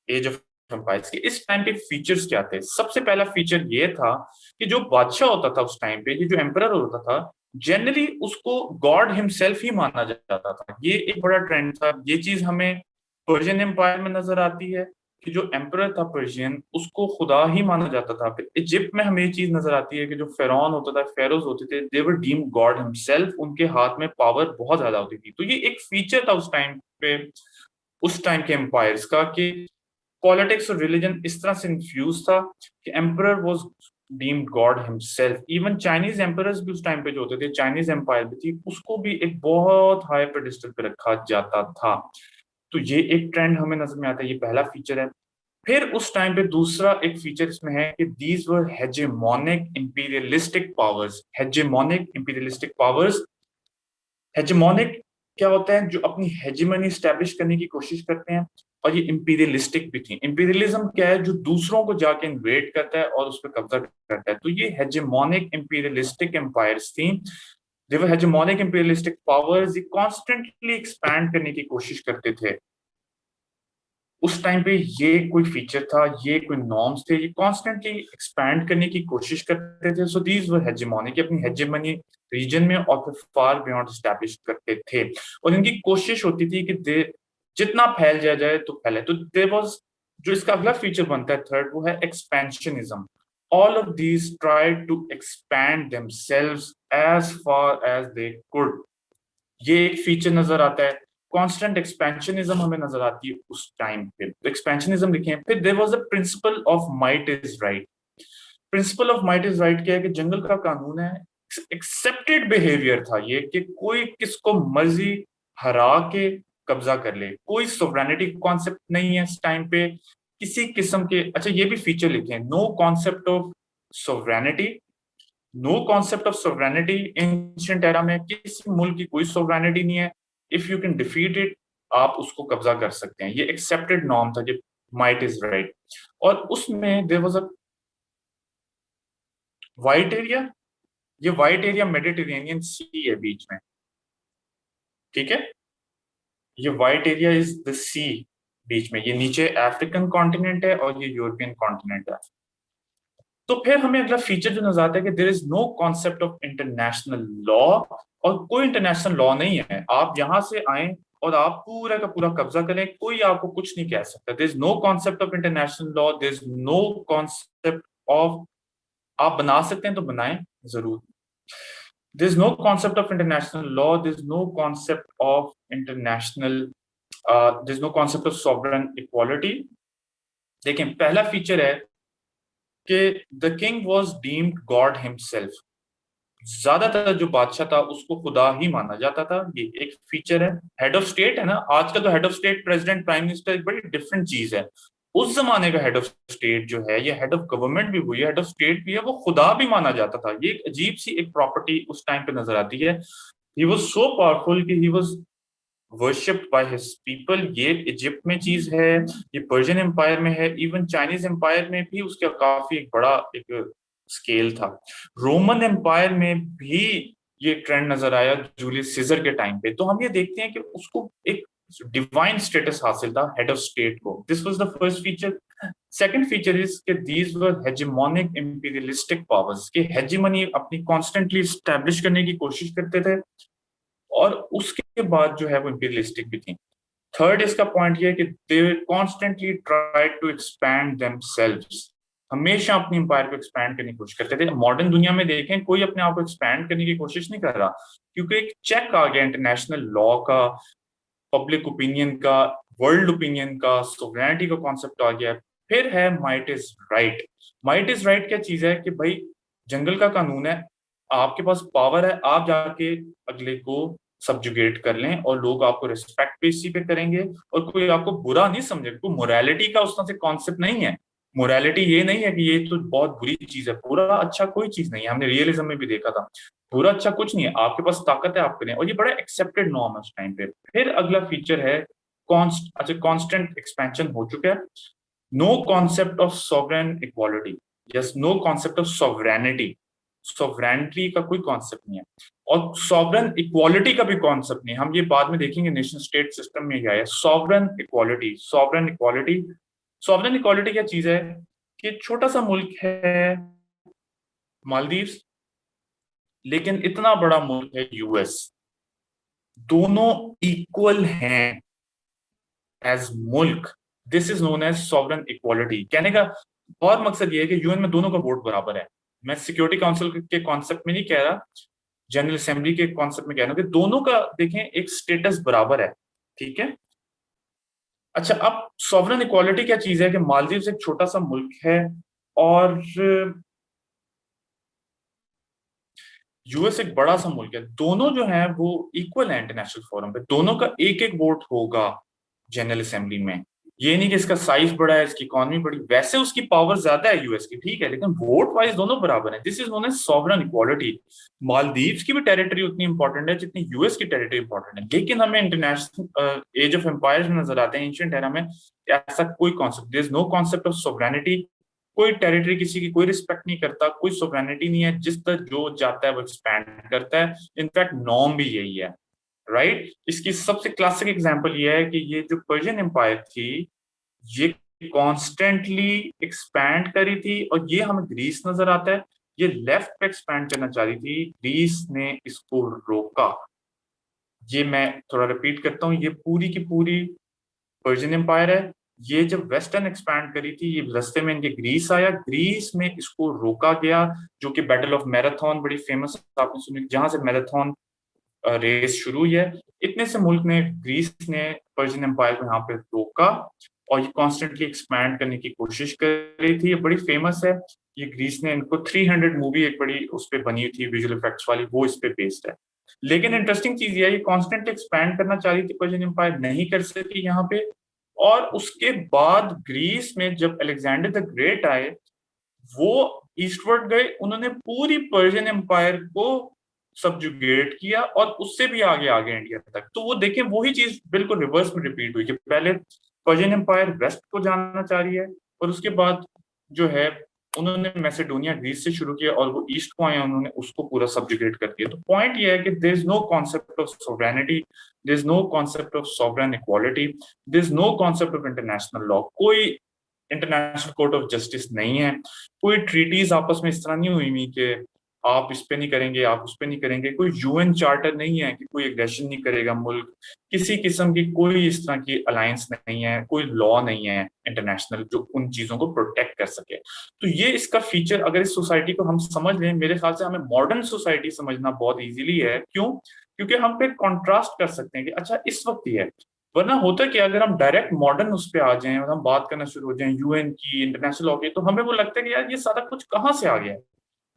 age of empires के। इस टाइम पे फीचर्स क्या थे? सबसे पहला फीचर ये था कि जो बादशाह होता था उस टाइम पे, ये जो एम्परर होता था, जनरली उसको गॉड हिमसेल्फ ही माना जाता था। ये एक बड़ा ट्रेंड था। ये चीज हमें पर्शियन एम्पायर में नजर आती है कि जो एम्परर था पर्शियन उसको खुदा ही माना जाता था। फिर इजिप्ट में हमें ये चीज नजर आती है कि जो फेरौन होता था, फेरोज होते थे, दे वर डीम्ड गॉड हिमसेल्फ, उनके हाथ में पावर बहुत ज्यादा होती थी। तो ये एक फीचर था उस टाइम पे, उस टाइम के एम्पायर्स का, कि पॉलिटिक्स और रिलीजन इस तरह से इन्फ्यूज था कि emperor was deemed god himself. Even Chinese emperors भी उस टाइम पे जो होते थे, चाइनीज एम्पायर भी थी, उसको भी एक बहुत हाई पेडिस्टल पे रखा जाता था। तो ये एक ट्रेंड हमें नजर में आता है, ये पहला फीचर है। फिर उस टाइम पे दूसरा एक फीचर इसमें है कि these were hegemonic imperialistic powers. Hegemonic imperialistic powers, hegemonic क्या होता है? जो अपनी हेजेमनी स्टैब्लिश करने की कोशिश करते हैं। और ये इंपीरियलिस्टिक भी थी। इंपीरियलिज्म क्या है? जो दूसरों को जाके इन्वेड करता है और उस पर कब्जा करता है। तो ये हेजेमोनिक इंपीरियलिस्टिक एम्पायर्स थी, दे वर हेजेमोनिक इंपीरियलिस्टिक पावर्स, ये कॉन्स्टेंटली एक्सपैंड करने की कोशिश करते थे। उस टाइम पे ये कोई फीचर था, ये कोई नॉर्म्स थे, ये कॉन्स्टेंटली एक्सपैंड करने की कोशिश करते थे। सो दीज वर हेजेमोनिक, अपनी हेजेमनी रीजन में और फिर फार बियॉन्ड एस्टैब्लिश करते थे। और इनकी कोशिश होती थी कि दे जितना फैल जाया जाए तो फैले। तो देयर वाज, जो इसका अगला फीचर बनता है थर्ड, वो है expansionism. All of these tried to expand themselves as far as they could. ये एक फीचर नजर आता है। कांस्टेंट एक्सपेंशनिज्म हमें नजर आती है उस टाइम पे। तो एक्सपेंशनिज्म लिखे। फिर there was a principle of might is right. Principle of might is right क्या है? कि जंगल का कानून है, एक्सेप्टेड बिहेवियर था ये, कि कोई किसको मर्जी हरा के कब्जा कर ले। कोई सोवरेनिटी कॉन्सेप्ट नहीं है इस टाइम पे किसी किस्म के। अच्छा, ये भी फीचर लिखे हैं, no concept of sovereignty. No concept of sovereignty ancient era में, किसी मुल्क की कोई सोवरेनिटी नहीं है। If you can defeat it, आप उसको कब्जा कर सकते हैं। ये एक्सेप्टेड नॉर्म था, जो माइट इज राइट। और उसमें there was a white area. ये वाइट एरिया मेडिटेरेनियन सी है बीच में, ठीक है। ये white area is the sea बीच में। ये नीचे अफ्रीकन कॉन्टिनेंट है और ये यूरोपियन कॉन्टिनेंट है। तो फिर हमें अगला फीचर जो नजर आता है कि there is no concept of international law. और कोई इंटरनेशनल लॉ नहीं है। आप यहां से आए और आप पूरा का पूरा कब्जा करें, कोई आपको कुछ नहीं कह सकता। There is no concept of international law, there is no concept of, आप बना सकते हैं तो बनाएं जरूर। There is no concept of international law, there is no concept of international, there is no concept of sovereign equality. देखें, पहला फीचर है कि the king was deemed god himself. ज्यादातर जो बादशाह था उसको खुदा ही माना जाता था। ये एक फीचर है। हेड ऑफ स्टेट है ना, आजकल तो head of state president prime minister एक बड़ी डिफरेंट चीज है। उस जमाने का हेड ऑफ स्टेट जो है, ये हेड ऑफ गवर्नमेंट भी हुई है, हेड ऑफ स्टेट भी है, वो खुदा भी माना जाता था। ये एक अजीब सी एक प्रॉपर्टी उस टाइम पे नजर आती है। ही वॉज सो पावरफुल कि he was worshipped by his people. ये इजिप्ट में चीज है, ये पर्शियन एम्पायर में है, इवन चाइनीज एम्पायर में भी उसका काफी एक बड़ा एक स्केल था। रोमन एम्पायर में भी ये ट्रेंड नजर आया जूलियस सीजर के टाइम पे। तो हम ये देखते हैं कि उसको एक डिवाइन स्टेटस हासिल था हेड ऑफ स्टेट को। This was the first feature. Second feature is कि these were hegemonic imperialistic powers, के हेजेमनी अपनी कॉन्स्टेंटली स्टैब्लिश करने की कोशिश करते थे और उसके बाद जो है वो इंपीरियलिस्टिक भी थी। थर्ड इसका पॉइंट ये है कि they constantly try to expand themselves. हमेशा अपनी एम्पायर को एक्सपैंड करने की कोशिश करते थे। मॉडर्न दुनिया में देखें, कोई अपने आप को एक्सपैंड करने की कोशिश नहीं कर रहा, क्योंकि एक चेक आ गया इंटरनेशनल लॉ का, पब्लिक ओपिनियन का, वर्ल्ड ओपिनियन का, सोवरेनिटी का कॉन्सेप्ट आ गया। फिर है might is right. Might is right क्या चीज है? कि भाई जंगल का कानून है, आपके पास पावर है, आप जाके अगले को सब्जुगेट कर लें और लोग आपको रिस्पेक्ट भी इसी पे करेंगे और कोई आपको बुरा नहीं समझेगा। कोई मोरालिटी का उस तरह से कॉन्सेप्ट नहीं है। मोरालिटी ये नहीं है कि ये तो बहुत बुरी चीज है, बुरा अच्छा कोई चीज नहीं है। हमने रियलिज्म में भी देखा था, बुरा अच्छा कुछ नहीं है, आपके पास ताकत है, आप करें। और ये बड़ा एक्सेप्टेड नॉर्म है उस टाइम पे। फिर अगला फीचर है कॉन्स्टेंट एक्सपेंशन हो चुका है। No concept of sovereign equality, yes, no concept of sovereignty. Sovereignty का कोई कॉन्सेप्ट नहीं है और सॉवरेन इक्वालिटी का भी कॉन्सेप्ट नहीं है। हम ये बाद में देखेंगे, नेशन स्टेट सिस्टम में क्या है sovereign equality. Sovereign equality, sovereign equality क्या चीज है? कि छोटा सा मुल्क है मालदीव्स, लेकिन इतना बड़ा मुल्क है यूएस। दोनों इक्वल हैं एज मुल्क। This is known as sovereign equality. कहने का और मकसद ये है कि यूएन में दोनों का वोट बराबर है। मैं सिक्योरिटी काउंसिल के कॉन्सेप्ट में नहीं कह रहा, जनरल असेंबली के कॉन्सेप्ट में कह रहा हूं कि दोनों का देखें एक स्टेटस बराबर है, ठीक है। अच्छा, अब सॉवरेन इक्वालिटी क्या चीज है? कि मालदीव एक छोटा सा मुल्क है और यूएस एक बड़ा सा मुल्क है। दोनों जो है वो इक्वल है इंटरनेशनल फोरम पे, दोनों का एक एक वोट होगा जनरल असेंबली में। ये नहीं कि इसका साइज बड़ा है, इसकी इकोनॉमी बड़ी, वैसे उसकी पावर ज्यादा है यूएस की, ठीक है, लेकिन वोट वाइज दोनों बराबर है। This is known as sovereign equality. Maldives की भी टेरिटरी उतनी इंपॉर्टेंट है जितनी यूएस की टेरिटरी इंपॉर्टेंट है, लेकिन हमें इंटरनेशनल एज ऑफ एम्पायर्स में नजर आते हैं, एंशिएंट एरा में ऐसा कोई concept, there is no concept of sovereignty. कोई टेरिटरी किसी की कोई रिस्पेक्ट नहीं करता, कोई सोवरेनिटी नहीं है, जिस तरह जो जाता है वो एक्सपैंड करता है। इनफैक्ट नॉर्म भी यही है, राइट। इसकी सबसे क्लासिक एग्जांपल ये है कि ये जो पर्शियन एम्पायर थी, ये कॉन्स्टेंटली एक्सपैंड करी थी, और ये हमें ग्रीस नजर आता है, ये लेफ्ट पे एक्सपैंड करना चाह रही थी, ग्रीस ने इसको रोका। ये मैं थोड़ा रिपीट करता हूँ, ये पूरी की पूरी पर्शियन एम्पायर है। ये जब वेस्टर्न एक्सपैंड करी थी, ये रास्ते में इनके ग्रीस आया, ग्रीस में इसको रोका गया, जो कि बैटल ऑफ मैराथन बड़ी फेमस आपने सुनी, जहां से मैराथन रेस शुरू हुई है। इतने से मुल्क ने, ग्रीस ने पर्शियन एम्पायर को यहाँ पे रोका, और ये कॉन्स्टेंटली एक्सपैंड करने की कोशिश कर रही थी। ये बड़ी फेमस है, ये ग्रीस ने, इनको 300 मूवी एक बड़ी उस पर बनी हुई थी विजुअल इफेक्ट्स वाली, वो इस पे बेस्ड है। लेकिन इंटरेस्टिंग चीज ये है, ये कॉन्स्टेंटली एक्सपैंड करना चाह रही थी पर्शियन एम्पायर, नहीं कर सकी यहाँ पे। और उसके बाद ग्रीस में जब अलेक्जेंडर द ग्रेट आए, वो ईस्टवर्ड गए, उन्होंने पूरी पर्शियन एम्पायर को सबजुगेट किया, और उससे भी आगे आगे इंडिया तक। तो वो देखें, वही चीज बिल्कुल रिवर्स में रिपीट हुई कि पहले पर्शियन एम्पायर वेस्ट को जानना चाह रही है, और उसके बाद जो है उन्होंने मैसेडोनिया ग्रीस से शुरू किया, और वो ईस्ट को आए, उन्होंने उसको पूरा सबजुगेट कर दिया। तो पॉइंट ये है कि there is no concept of sovereignty, there is no concept of sovereign equality, there is no concept of international law. कोई इंटरनेशनल कोर्ट ऑफ जस्टिस नहीं है, कोई ट्रीटीज आपस में इस तरह नहीं हुई हुई कि आप इस पे नहीं करेंगे, आप उस पे नहीं करेंगे, कोई यूएन चार्टर नहीं है कि कोई एग्रेशन नहीं करेगा मुल्क, किसी किस्म की कोई इस तरह की अलायंस नहीं है, कोई लॉ नहीं है इंटरनेशनल जो उन चीजों को प्रोटेक्ट कर सके। तो ये इसका फीचर, अगर इस सोसाइटी को हम समझ लें, मेरे ख्याल से हमें मॉडर्न सोसाइटी समझना बहुत इजीली है। क्यों? क्योंकि हम पे कॉन्ट्रास्ट कर सकते हैं कि अच्छा इस वक्त ही है। वरना होता क्या, अगर हम डायरेक्ट मॉडर्न उस पर आ जाएं और हम बात करना शुरू हो जाएं यूएन की, इंटरनेशनल लॉ की, तो हमें वो लगता है कि यार ये सारा कुछ कहाँ से आ गया है,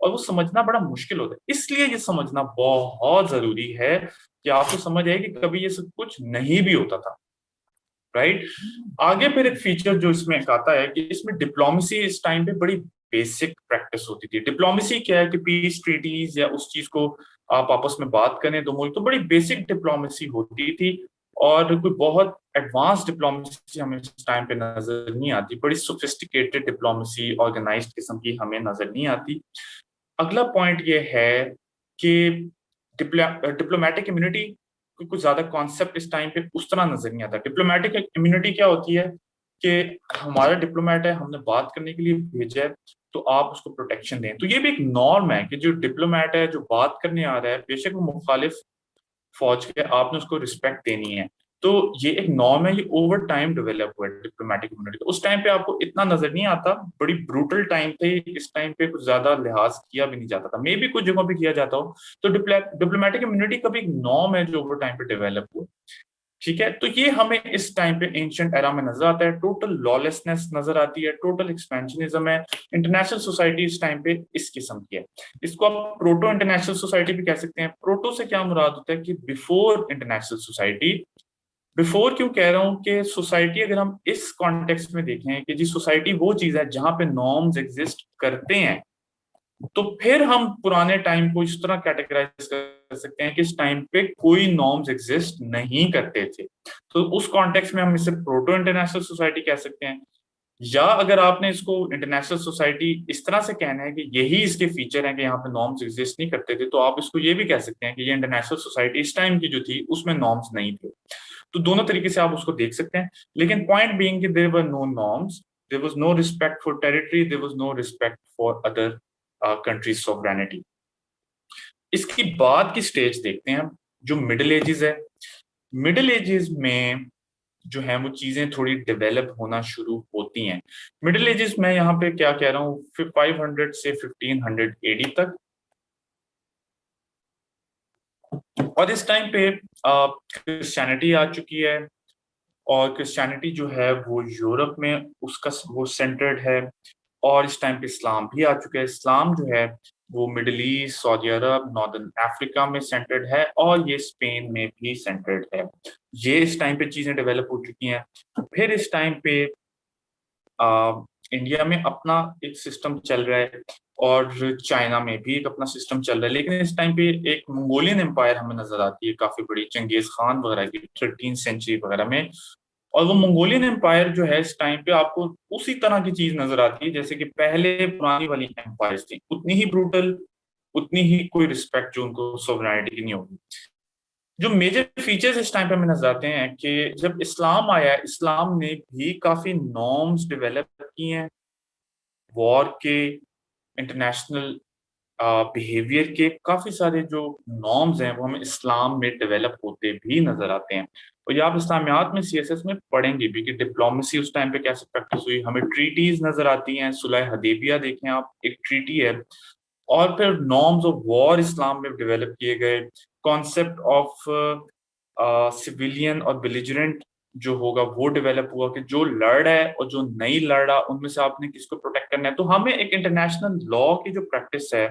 और वो समझना बड़ा मुश्किल होता है। इसलिए ये समझना बहुत जरूरी है कि आपको समझ आए कि कभी ये सब कुछ नहीं भी होता था, राइट। आगे फिर एक फीचर जो इसमें आता है कि इसमें डिप्लोमेसी इस टाइम पे बड़ी बेसिक प्रैक्टिस होती थी। डिप्लोमेसी क्या है कि पीस ट्रीटीज या उस चीज को आप आपस में बात करें दो मुल्क, तो बड़ी बेसिक डिप्लोमेसी होती थी, और कोई बहुत एडवांस डिप्लोमेसी हमें इस टाइम पे नजर नहीं आती, बड़ी सोफिस्टिकेटेड डिप्लोमेसी ऑर्गेनाइज्ड किस्म की हमें नजर नहीं आती। अगला पॉइंट ये है कि डिप्लोमेटिक इम्यूनिटी कोई कुछ ज्यादा कॉन्सेप्ट इस टाइम पे उस तरह नजर नहीं आता। डिप्लोमेटिक इम्यूनिटी क्या होती है कि हमारा डिप्लोमेट है, हमने बात करने के लिए भेजा है, तो आप उसको प्रोटेक्शन दें। तो ये भी एक नॉर्म है कि जो डिप्लोमेट है, जो बात करने आ रहा है, बेशक वो मुखालिफ फौज के, आपने उसको रिस्पेक्ट देनी है। तो ये एक नॉर्म है, ये ओवर टाइम डेवलप हुआ है डिप्लोमेटिक कम्युनिटी। तो उस टाइम पे आपको इतना नजर नहीं आता, बड़ी ब्रूटल टाइम थे, इस टाइम पे कुछ ज्यादा लिहाज किया भी नहीं जाता था, मे बी कुछ जगहों पे किया जाता हो। तो डिप्लोमेटिक कम्युनिटी का भी एक नॉर्म है जो ओवर टाइम पे डेवलप हुआ, ठीक है। तो ये हमें इस टाइम पे एंशिएंट एरा में नजर आता है, टोटल लॉलेसनेस नजर आती है, टोटल एक्सपेंशनिज्म है। इंटरनेशनल सोसाइटी इस टाइम पे इस किस्म की है। इसको आप प्रोटो इंटरनेशनल सोसाइटी भी कह सकते हैं। प्रोटो से क्या मुराद होता है कि बिफोर इंटरनेशनल सोसाइटी। बिफोर क्यों कह रहा हूं कि सोसाइटी, अगर हम इस कॉन्टेक्स्ट में देखें कि जी सोसाइटी वो चीज है जहां पे नॉर्म्स एग्जिस्ट करते हैं, तो फिर हम पुराने टाइम को इस तरह कैटेगराइज कर सकते हैं कि इस टाइम पे कोई नॉर्म्स एग्जिस्ट नहीं करते थे। तो उस कॉन्टेक्स्ट में हम इसे प्रोटो इंटरनेशनल सोसाइटी कह सकते हैं। या अगर आपने इसको इंटरनेशनल सोसाइटी इस तरह से कहना है कि यही इसके फीचर हैं कि यहाँ पे नॉर्म्स एग्जिस्ट नहीं करते थे, तो आप इसको ये भी कह सकते हैं कि ये इंटरनेशनल सोसाइटी इस टाइम की जो थी उसमें नॉर्म्स नहीं थे। तो दोनों तरीके से आप उसको देख सकते हैं। लेकिन पॉइंट बीइंग कि there were no norms, there was no respect for territory, there was no respect for other countries sovereignty. इसकी बाद की स्टेज देखते हैं जो मिडिल एजेस है। मिडिल एजेस में जो है वो चीजें थोड़ी डेवलप होना शुरू होती हैं। मिडिल एजेस में यहाँ पे क्या कह रहा हूँ, 500 से 1500 एडी तक। और इस टाइम पे क्रिश्चियनिटी आ चुकी है, और क्रिश्चियनिटी जो है वो यूरोप में उसका वो सेंटर्ड है। और इस टाइम पे इस्लाम भी आ चुका है। इस्लाम जो है वो मिडिल ईस्ट, सऊदी अरब, नॉर्दर्न अफ्रीका में सेंटर्ड है और ये स्पेन में भी सेंटर्ड है। ये इस टाइम पे चीजें डेवलप हो चुकी हैं। फिर इस टाइम पे इंडिया में अपना एक सिस्टम चल रहा है और चाइना में भी एक अपना सिस्टम चल रहा है, लेकिन इस टाइम पे एक मंगोलियन एम्पायर हमें नजर आती है काफी बड़ी, चंगेज खान वगैरह की 13th सेंचुरी वगैरह में। और वो मंगोलियन एम्पायर जो है इस टाइम पे आपको उसी तरह की चीज नजर आती है जैसे कि पहले पुरानी वाली एम्पायर्स थी, उतनी ही ब्रूटल, उतनी ही कोई रिस्पेक्ट जो उनको सोवरेनिटी की नहीं होगी। जो मेजर फीचर्स इस टाइम पे हमें नजर आते हैं कि जब इस्लाम आया, इस्लाम ने भी काफी नॉर्म्स डेवलप किए हैं, वॉर के, इंटरनेशनल बिहेवियर के काफी सारे जो नॉर्म्स हैं वो हमें इस्लाम में डेवलप होते भी नजर आते हैं। और ये आप इस्लामियात में, सीएसएस में पढ़ेंगे भी कि डिप्लोमेसी उस टाइम पे कैसे प्रैक्टिस हुई। हमें ट्रीटीज नजर आती हैं, सुलह हदेबिया देखें आप, एक ट्रीटी है। और फिर नॉर्म्स ऑफ वॉर इस्लाम में डेवलप किए गए, कॉन्सेप्ट ऑफ सिविलियन और बिलिजरेंट जो होगा वो डेवलप हुआ कि जो लड़ रहा है और जो नहीं लड़ रहा उनमें से आपने किसको प्रोटेक्ट करना है। तो हमें एक इंटरनेशनल लॉ की जो प्रैक्टिस है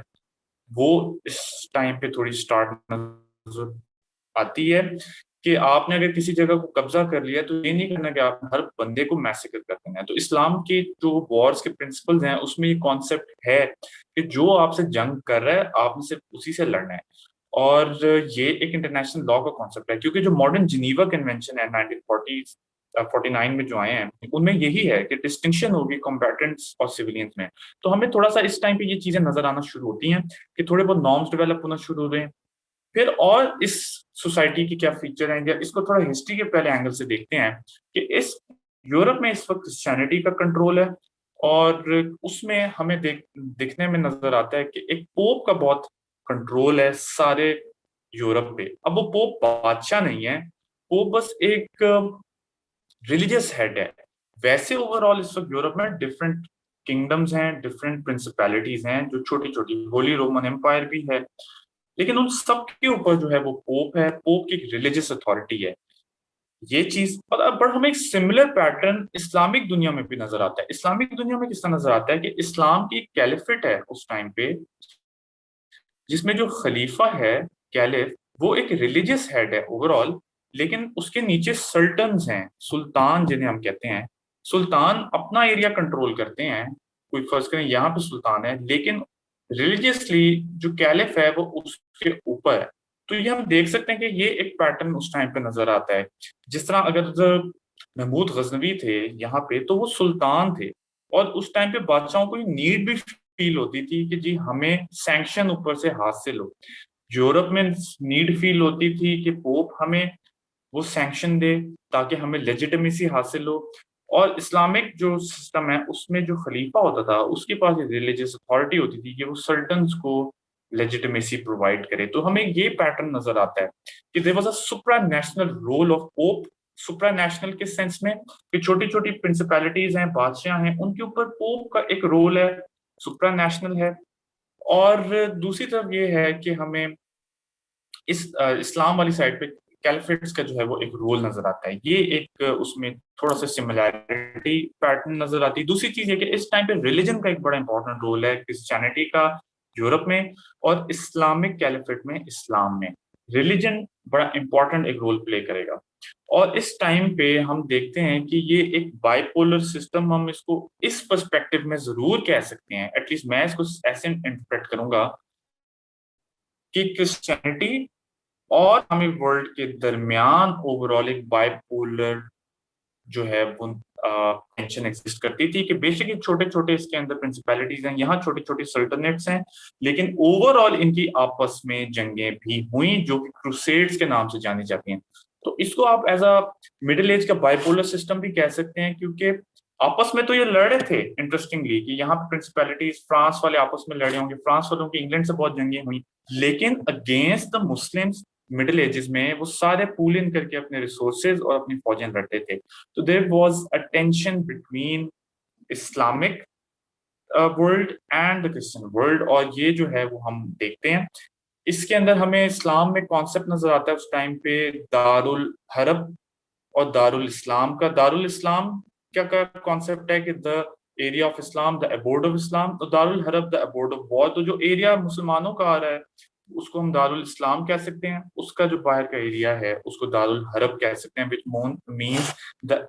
वो इस टाइम पे थोड़ी स्टार्ट नजर आती है कि आपने अगर किसी जगह को कब्जा कर लिया तो ये नहीं करना कि आप हर बंदे को मैसेकर कर देना है। तो इस्लाम के जो वॉर्स के प्रिंसिपल्स हैं उसमें ये कॉन्सेप्ट है कि जो आपसे जंग कर रहा है आपने सिर्फ उसी से लड़ना है। और ये एक इंटरनेशनल लॉ का कॉन्सेप्ट है, क्योंकि जो मॉडर्न जिनीवा कन्वेंशन है 1949 में जो आए हैं उनमें यही है कि डिस्टिंक्शन होगी कॉम्बैटेंट्स और सिविलियंस में। तो हमें थोड़ा सा इस टाइम पे ये चीजें नजर आना शुरू होती हैं कि थोड़े बहुत नॉर्म्स डेवलप होना शुरू हो रहे हैं। फिर और इस सोसाइटी की क्या फीचर हैं, या इसको थोड़ा हिस्ट्री के पहले एंगल से देखते हैं कि इस यूरोप में इस वक्त क्रिश्चियनिटी का कंट्रोल है। और उसमें हमें देखने में नजर आता है कि एक पोप का बहुत कंट्रोल है सारे यूरोप पे। अब वो पोप बादशाह नहीं है, पोप बस एक रिलीजियस हेड है। वैसे ओवरऑल इस वक्त यूरोप में डिफरेंट किंगडम्स हैं, डिफरेंट प्रिंसिपैलिटीज हैं जो छोटी छोटी, होली रोमन एम्पायर भी है, लेकिन उन सब के ऊपर जो है वो पोप है। पोप की एक रिलीजियस अथॉरिटी है ये चीज। पर हमें एक सिमिलर पैटर्न इस्लामिक दुनिया में भी नजर आता है। इस्लामिक दुनिया में किस तरह नजर आता है कि इस्लाम की एक कैलिफेट है उस टाइम पे, जिसमें जो खलीफा है, कैलिफ, वो एक रिलीजियस हेड है ओवरऑल, लेकिन उसके नीचे सल्टन्स हैं, सुल्तान जिन्हें हम कहते हैं। सुल्तान अपना एरिया कंट्रोल करते हैं, कोई फर्ज करें यहाँ पे सुल्तान है, लेकिन रिलीजियसली जो कैलिफ है वो उसके ऊपर है। तो ये हम देख सकते हैं कि ये एक पैटर्न उस टाइम पे नजर आता है। जिस तरह अगर महमूद गजनवी थे यहाँ पे तो वो सुल्तान थे, और उस टाइम पे बादशाहों को ये नीड भी फील होती थी कि जी हमें सैंक्शन ऊपर से हाथ से लो। यूरोप में नीड फील होती थी कि पोप हमें वो सैंक्शन दे ताकि हमें लेजिटिमेसी हासिल हो। और इस्लामिक जो सिस्टम है उसमें जो खलीफा होता था उसके पास रिलीजियस अथॉरिटी होती थी कि वो सल्टन्स को लेजिटिमेसी प्रोवाइड करे। तो हमें ये पैटर्न नजर आता है कि there was a supranational role of pope. Supranational के सेंस में कि छोटी छोटी प्रिंसिपैलिटीज हैं, बादशाह हैं, उनके ऊपर पोप का एक रोल है, सुप्रा नेशनल है। और दूसरी तरफ ये है कि हमें इस इस्लाम वाली साइड पे कैलिफेट्स का जो है वो एक रोल नजर आता है। ये एक उसमें थोड़ा सा सिमिलैरिटी पैटर्न नजर आती है। दूसरी चीज है कि इस टाइम पे रिलीजन का एक बड़ा इंपॉर्टेंट रोल है, क्रिश्चियनिटी का यूरोप में, और इस्लामिक कैलिफेट में, इस्लाम में रिलीजन बड़ा इंपॉर्टेंट एक रोल प्ले करेगा। और इस टाइम पे हम देखते हैं कि ये एक बाइपोलर सिस्टम, हम इसको इस पर्सपेक्टिव में जरूर कह सकते हैं, एटलीस्ट मैं इसको ऐसे इंटरप्रेट करूंगा कि क्रिश्चियनिटी और हमें वर्ल्ड के दरमियान ओवरऑल एक बाइपोलर जो है वो टेंशन एग्जिस्ट करती थी कि बेशक ये छोटे छोटे इसके अंदर प्रिंसिपैलिटीज हैं, यहाँ छोटे छोटे सल्टनेट्स हैं, लेकिन ओवरऑल इनकी आपस में जंगें भी हुई जो कि क्रूसेड्स के नाम से जानी जाती हैं। तो इसको आप एज अ मिडिल एज का बाइपोलर सिस्टम भी कह सकते हैं, क्योंकि आपस में तो ये लड़े थे इंटरेस्टिंगली कि यहाँ पे प्रिंसिपैलिटीज, फ्रांस वाले आपस में लड़े होंगे, फ्रांस वालों की इंग्लैंड से बहुत जंगें हुई, लेकिन against the Muslims middle ages में वो सारे पूल इन करके अपने रिसोर्सेज और अपनी फौजें लड़ते थे। तो there was a tension between Islamic world and the Christian world, और ये जो है वो हम देखते हैं। इसके अंदर हमें इस्लाम में कॉन्सेप्ट नजर आता है उस टाइम पे दारुल हरब और दारुल इस्लाम का। दारुल इस्लाम क्या का कॉन्सेप्ट है कि the area of Islam the abode of Islam, तो दारुल हरब द अबोर्ड ऑफ वॉर। तो जो एरिया मुसलमानों का आ रहा है उसको हम दारुल इस्लाम कह सकते हैं, उसका जो बाहर का एरिया है उसको दारुल हरब कह सकते हैं, which means the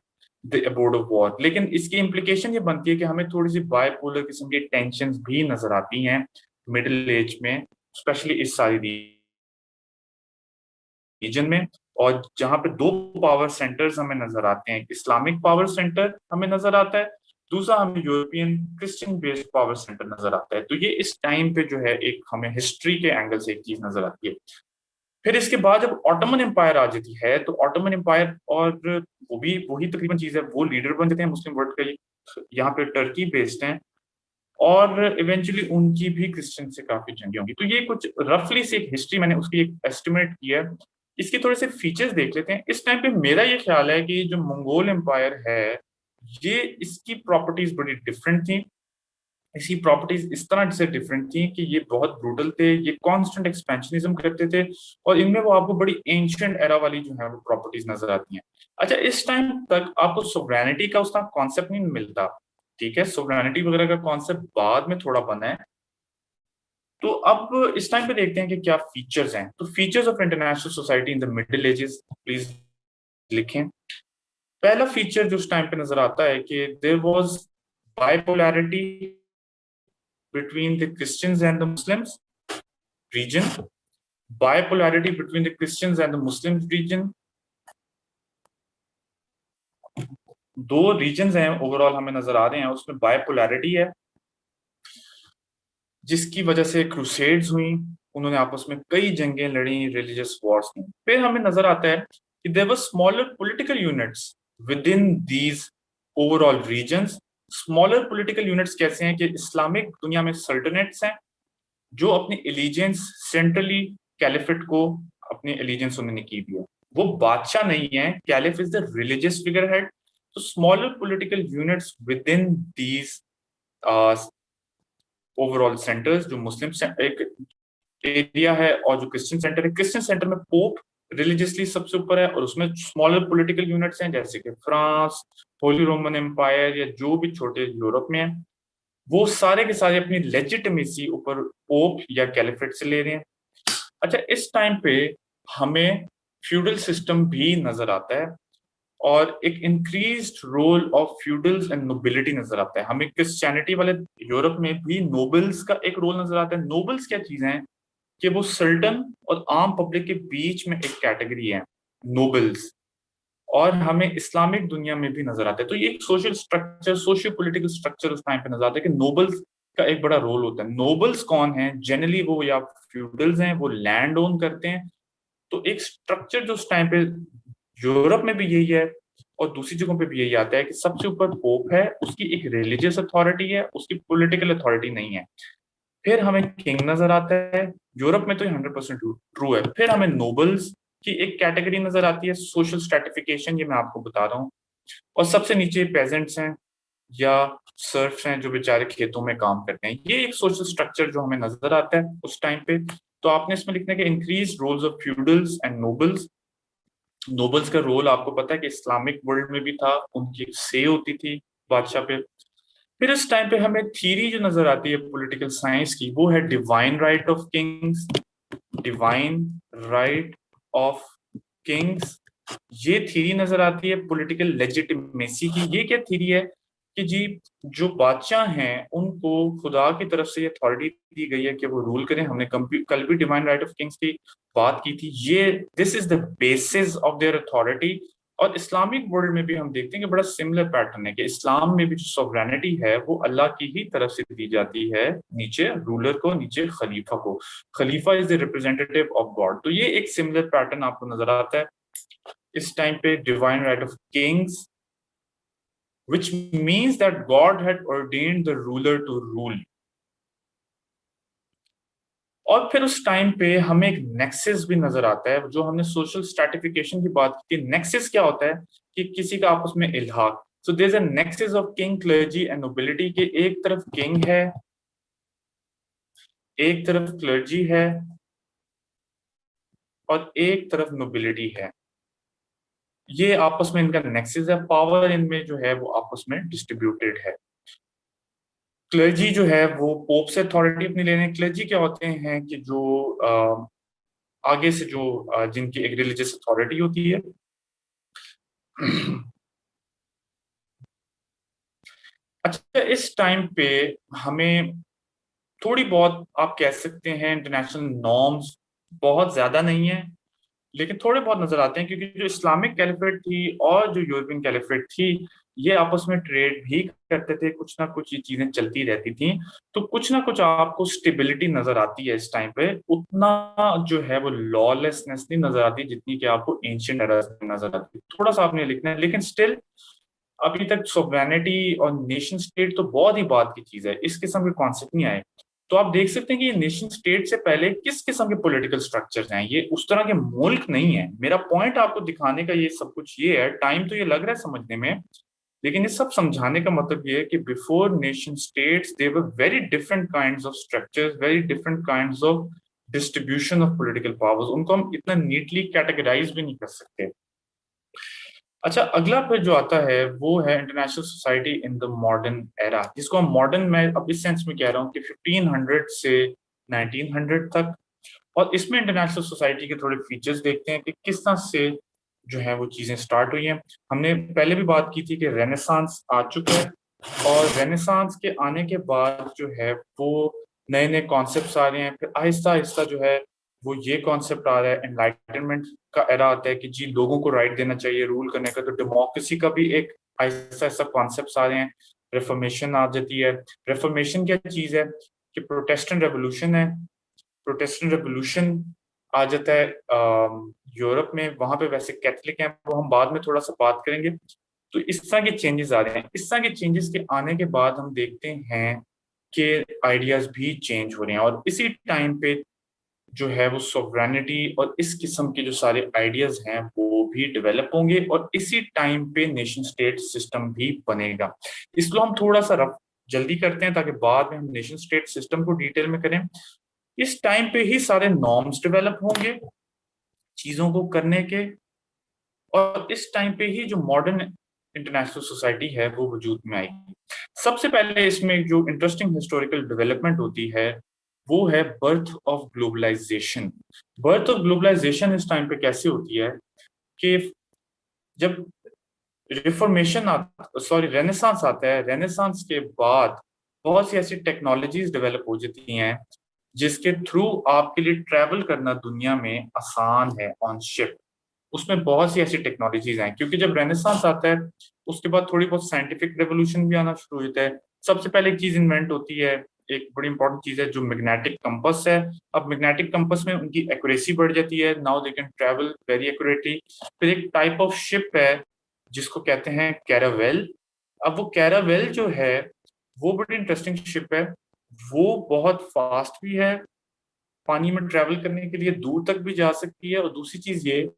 abode of war. लेकिन इसकी इम्प्लीकेशन ये बनती है कि हमें थोड़ी सी बायपोलर किस्म की टेंशन भी नजर आती हैं मिडिल एज में, स्पेशली इस सारी रीजन में। और जहां पे दो पावर सेंटर्स हमें नजर आते हैं, इस्लामिक पावर सेंटर हमें नजर आता है, दूसरा हमें European Christian based power centre नजर आता है। तो ये इस टाइम पे जो है एक हमें हिस्ट्री के एंगल से एक चीज नजर आती है। फिर इसके बाद जब ऑटोमन एम्पायर आ जाती है, तो ऑटोमन एम्पायर और वो भी वही तकरीबन चीज है, वो लीडर बन जाते हैं मुस्लिम वर्ल्ड का, यहाँ पे टर्की बेस्ड हैं, और इवेंचुअली उनकी भी क्रिश्चियन से काफी जंगी होंगी। तो ये कुछ रफली से एक हिस्ट्री मैंने उसकी एक एस्टिमेट किया है। इसके थोड़े से फीचर्स देख लेते हैं। इस टाइम पे मेरा ये ख्याल है कि जो मंगोल एम्पायर है, ये इसकी प्रॉपर्टीज बड़ी डिफरेंट थी। इसकी प्रॉपर्टीज इस तरह से डिफरेंट थी कि ये बहुत ब्रूटल थे, ये कांस्टेंट एक्सपेंशनिज्म करते थे, और इनमें वो आपको बड़ी एंशिएंट एरा वाली जो है वो प्रॉपर्टीज नजर आती हैं। अच्छा, इस टाइम तक आपको सोवरेनिटी का उसका कॉन्सेप्ट नहीं मिलता, ठीक है, सोवरेनिटी वगैरह का कॉन्सेप्ट बाद में थोड़ा बना है। तो अब इस टाइम पे देखते हैं कि क्या फीचर्स हैं। तो features of international society in the middle ages, please लिखें। पहला फीचर जो उस टाइम पे नजर आता है कि there was bipolarity between the Christians and the Muslims region, bipolarity between the Christians and the Muslims region। दो रीजन्स हैं ओवरऑल हमें नजर आ रहे हैं, उसमें बायपोलैरिटी है, जिसकी वजह से क्रूसेड्स हुई, उन्होंने आपस में कई जंगें लड़ी, रिलीजियस वॉर्स की। फिर हमें नजर आता है कि there were smaller political units within these overall regions. Smaller political units कैसे हैं कि इस्लामिक दुनिया में सल्टनेट्स हैं जो अपनी एलिजेंस सेंट्रली कैलिफेट को अपनी एलिजेंस उन्होंने की भी है, वो बादशाह नहीं है, caliph is the religious figure head. तो smaller political units within these overall centres, जो मुस्लिम एक एरिया है और जो क्रिश्चियन सेंटर है, क्रिश्चियन सेंटर में पोप रिलीजियसली सबसे ऊपर है, और उसमें स्मॉलर पॉलिटिकल यूनिट्स हैं जैसे कि फ्रांस, होली रोमन एम्पायर, या जो भी छोटे यूरोप में है, वो सारे के सारे अपनी लेजिटिमेसी ऊपर पोप या कैलिफेट से ले रहे हैं। अच्छा, इस टाइम पे हमें फ्यूडल सिस्टम भी नजर आता है, और एक increased role of feudals and nobility नजर आता है। हमें क्रिश्चियनिटी वाले यूरोप में भी नोबल्स का एक रोल नजर आता है। नोबल्स क्या चीजें हैं कि वो सल्टन और आम पब्लिक के बीच में एक कैटेगरी है, नोबल्स। और हमें इस्लामिक दुनिया में भी नजर आता है। तो ये एक social structure, socio political structure उस टाइम पे नजर आता है कि नोबल्स का एक बड़ा रोल होता है। नोबल्स कौन है? जनरली वो या फ्यूडल्स हैं, वो लैंड ओन करते हैं। तो एक स्ट्रक्चर जो उस टाइम पे यूरोप में भी यही है और दूसरी जगहों पे भी यही आता है कि सबसे ऊपर पोप है, उसकी एक रिलीजियस अथॉरिटी है, उसकी पॉलिटिकल अथॉरिटी नहीं है। फिर हमें किंग नजर आता है, यूरोप में तो 100% ट्रू है। फिर हमें नोबल्स की एक कैटेगरी नजर आती है, सोशल स्ट्रेटिफिकेशन, ये मैं आपको बता रहा हूँ। और सबसे नीचे पेजेंट्स हैं या सर्फ्स हैं जो बेचारे खेतों में काम करते हैं। ये एक सोशल स्ट्रक्चर जो हमें नजर आता है उस टाइम पे। तो आपने इसमें लिखना है कि increase roles of feudals and nobles. Nobles का रोल आपको पता है कि इस्लामिक वर्ल्ड में भी था, उनकी एक से होती थी बादशाह पे। फिर इस टाइम पे हमें थीरी जो नजर आती है पॉलिटिकल साइंस की, वो है divine right of Kings. Divine right of Kings, ये थीरी नजर आती है पॉलिटिकल लेजिटिमेसी की। ये क्या थीरी है कि जी, जो बादशाह हैं उनको खुदा की तरफ से ये अथॉरिटी दी गई है कि वो रूल करें। हमने कल भी डिवाइन राइट ऑफ किंग्स की बात की थी। ये this is the basis of their authority. और इस्लामिक वर्ल्ड में भी हम देखते हैं कि बड़ा सिमिलर पैटर्न है कि इस्लाम में भी जो सॉवरेनिटी है वो अल्लाह की ही तरफ से दी जाती है, नीचे रूलर को, नीचे खलीफा को। खलीफा is the representative of God. तो ये एक सिमिलर पैटर्न आपको नजर आता है इस टाइम पे, divine right of Kings, which means that God had ordained the ruler to rule। और फिर उस टाइम पे हमें एक नेक्सस भी नजर आता है, जो हमने सोशल स्ट्रैटिफिकेशन की बात की। नेक्सस क्या होता है कि किसी का आपस में इल्हाक। So there is a nexus of king, clergy and nobility के, एक तरफ किंग है, एक तरफ क्लर्जी है, और एक तरफ नोबिलिटी है। ये आपस में इनका नेक्सस है, पावर इनमें जो है वो आपस में डिस्ट्रीब्यूटेड है। क्लर्जी जो है वो पोप से अथॉरिटी अपनी लेने, क्लर्जी क्या होते हैं कि जो आगे से जो जिनकी एक रिलीजियस अथॉरिटी होती है। अच्छा, इस टाइम पे हमें थोड़ी बहुत आप कह सकते हैं इंटरनेशनल नॉर्म्स बहुत ज्यादा नहीं है, लेकिन थोड़े बहुत नजर आते हैं, क्योंकि जो इस्लामिक कैलिफेट थी और जो यूरोपियन कैलिफेट थी, ये आपस में ट्रेड भी करते थे, कुछ ना कुछ ये चीजें चलती रहती थी। तो कुछ ना कुछ आपको स्टेबिलिटी नजर आती है इस टाइम पे, उतना जो है वो लॉलेसनेस नहीं नजर आती जितनी कि आपको एंशियंट एरास में नजर आती है। थोड़ा सा आपने लिखना है, लेकिन स्टिल अभी तक सोवरेनिटी और नेशन स्टेट तो बहुत ही बात की चीज है, इस किस्म के कॉन्सेप्ट नहीं आए। तो आप देख सकते हैं कि ये नेशन स्टेट से पहले किस किस्म के पॉलिटिकल स्ट्रक्चर्स हैं, ये उस तरह के मुल्क नहीं है। मेरा पॉइंट आपको दिखाने का ये सब कुछ ये है, टाइम तो ये लग रहा है समझने में, लेकिन ये सब समझाने का मतलब ये है कि before nation states there were very different kinds of structures, very different kinds of distribution of political powers, उनको हम इतना नीटली कैटेगराइज भी नहीं कर सकते। अच्छा, अगला फिर जो आता है वो है international society in the modern era, जिसको हम मॉडर्न, मैं अब इस सेंस में कह रहा हूँ कि 1500 से 1900 तक। और इसमें इंटरनेशनल सोसाइटी के थोड़े फीचर्स देखते हैं कि किस तरह से जो है वो चीजें स्टार्ट हुई हैं। हमने पहले भी बात की थी कि रेनेसांस आ चुका है, और रेनेसांस के आने के बाद जो है वो नए नए कॉन्सेप्ट्स आ रहे हैं, फिर आहिस्ता आहिस्ता जो है वो ये कॉन्सेप्ट आ रहा है, एनलाइटनमेंट का एरा आता है कि जी लोगों को राइट देना चाहिए रूल करने का, तो डेमोक्रेसी का भी एक आहिस्ता आहिस्ता कॉन्सेप्ट आ रहे हैं। रेफॉर्मेशन आ जाती है। रेफॉर्मेशन क्या चीज है कि प्रोटेस्टेंट रेवोल्यूशन है, प्रोटेस्टेंट रेवोल्यूशन आ जाता है यूरोप में, वहां पे वैसे कैथलिक हैं, वो हम बाद में थोड़ा सा बात करेंगे। तो इस तरह के चेंजेस आ रहे हैं, इस तरह के चेंजेस के आने के बाद हम देखते हैं कि आइडियाज भी चेंज हो रहे हैं, और इसी टाइम पे जो है वो सॉवरेनिटी और इस किस्म के जो सारे आइडियाज हैं वो भी डेवलप होंगे, और इसी टाइम पे नेशन स्टेट सिस्टम भी बनेगा। इसको हम थोड़ा सा रफ जल्दी करते हैं ताकि बाद में हम नेशन स्टेट सिस्टम को डिटेल में करें। इस टाइम पे ही सारे नॉर्म्स डेवलप होंगे चीजों को करने के, और इस टाइम पे ही जो मॉडर्न इंटरनेशनल सोसाइटी है वो वजूद में आएगी। सबसे पहले इसमें जो इंटरेस्टिंग हिस्टोरिकल डेवलपमेंट होती है वो है birth of globalisation. Birth of globalisation इस टाइम पे कैसे होती है कि जब रिफॉर्मेशन सॉरी रेनेसांस आता है, रेनेसांस के बाद बहुत सी ऐसी टेक्नोलॉजीज डेवलप हो जाती हैं जिसके थ्रू आपके लिए ट्रैवल करना दुनिया में आसान है ऑन शिप। उसमें बहुत सी ऐसी टेक्नोलॉजीज हैं, क्योंकि जब रेनेसांस आता है उसके बाद थोड़ी बहुत साइंटिफिक रेवोल्यूशन भी आना शुरू होता है। सबसे पहले एक चीज इन्वेंट होती है, एक बड़ी इंपॉर्टेंट चीज है जो मैग्नेटिक कंपास है। अब मैग्नेटिक कंपास में उनकी एक्यूरेसी बढ़ जाती है, now they can travel very accurately. फिर एक टाइप ऑफ शिप है जिसको कहते हैं कैरावेल। अब वो कैरावेल जो है वो बड़ी इंटरेस्टिंग शिप है, वो बहुत फास्ट भी है, पानी में ट्रेवल करने के लिए दूर तक भी जा सकती है, और दूसरी चीज ये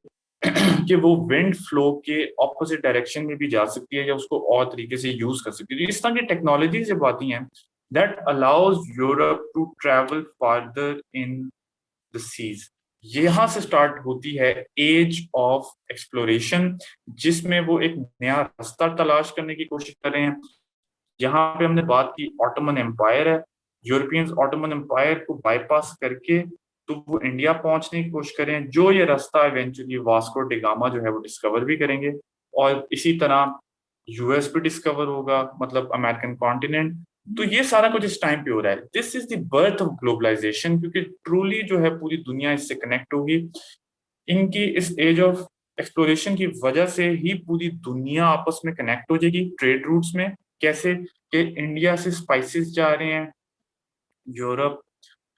कि वो विंड फ्लो के ऑपोजिट डायरेक्शन में भी जा सकती है या उसको और तरीके से यूज कर सकती है। तो इस तरह की टेक्नोलॉजी जब आती हैं that allows Europe to travel farther in the seas, यहाँ से स्टार्ट होती है एज ऑफ एक्सप्लोरेशन, जिसमें वो एक नया रास्ता तलाश करने की कोशिश कर रहे हैं। यहाँ पे हमने बात की ऑटोमन एम्पायर है, यूरोपियंस ऑटोमन एम्पायर को बाईपास करके तो वो इंडिया पहुंचने की कोशिश करें, जो ये रास्ता इवेंचुअली वास्को डिगामा जो है वो डिस्कवर भी करेंगे, और इसी तरह यूएस भी डिस्कवर होगा, मतलब अमेरिकन कॉन्टिनेंट। तो ये सारा कुछ इस टाइम पे हो रहा है, this is the birth of globalisation, क्योंकि ट्रूली जो है पूरी दुनिया इससे कनेक्ट होगी। इनकी इस एज ऑफ एक्सप्लोरेशन की वजह से ही पूरी दुनिया आपस में कनेक्ट हो जाएगी ट्रेड रूट्स में। कैसे कि इंडिया से स्पाइसेस जा रहे हैं यूरोप,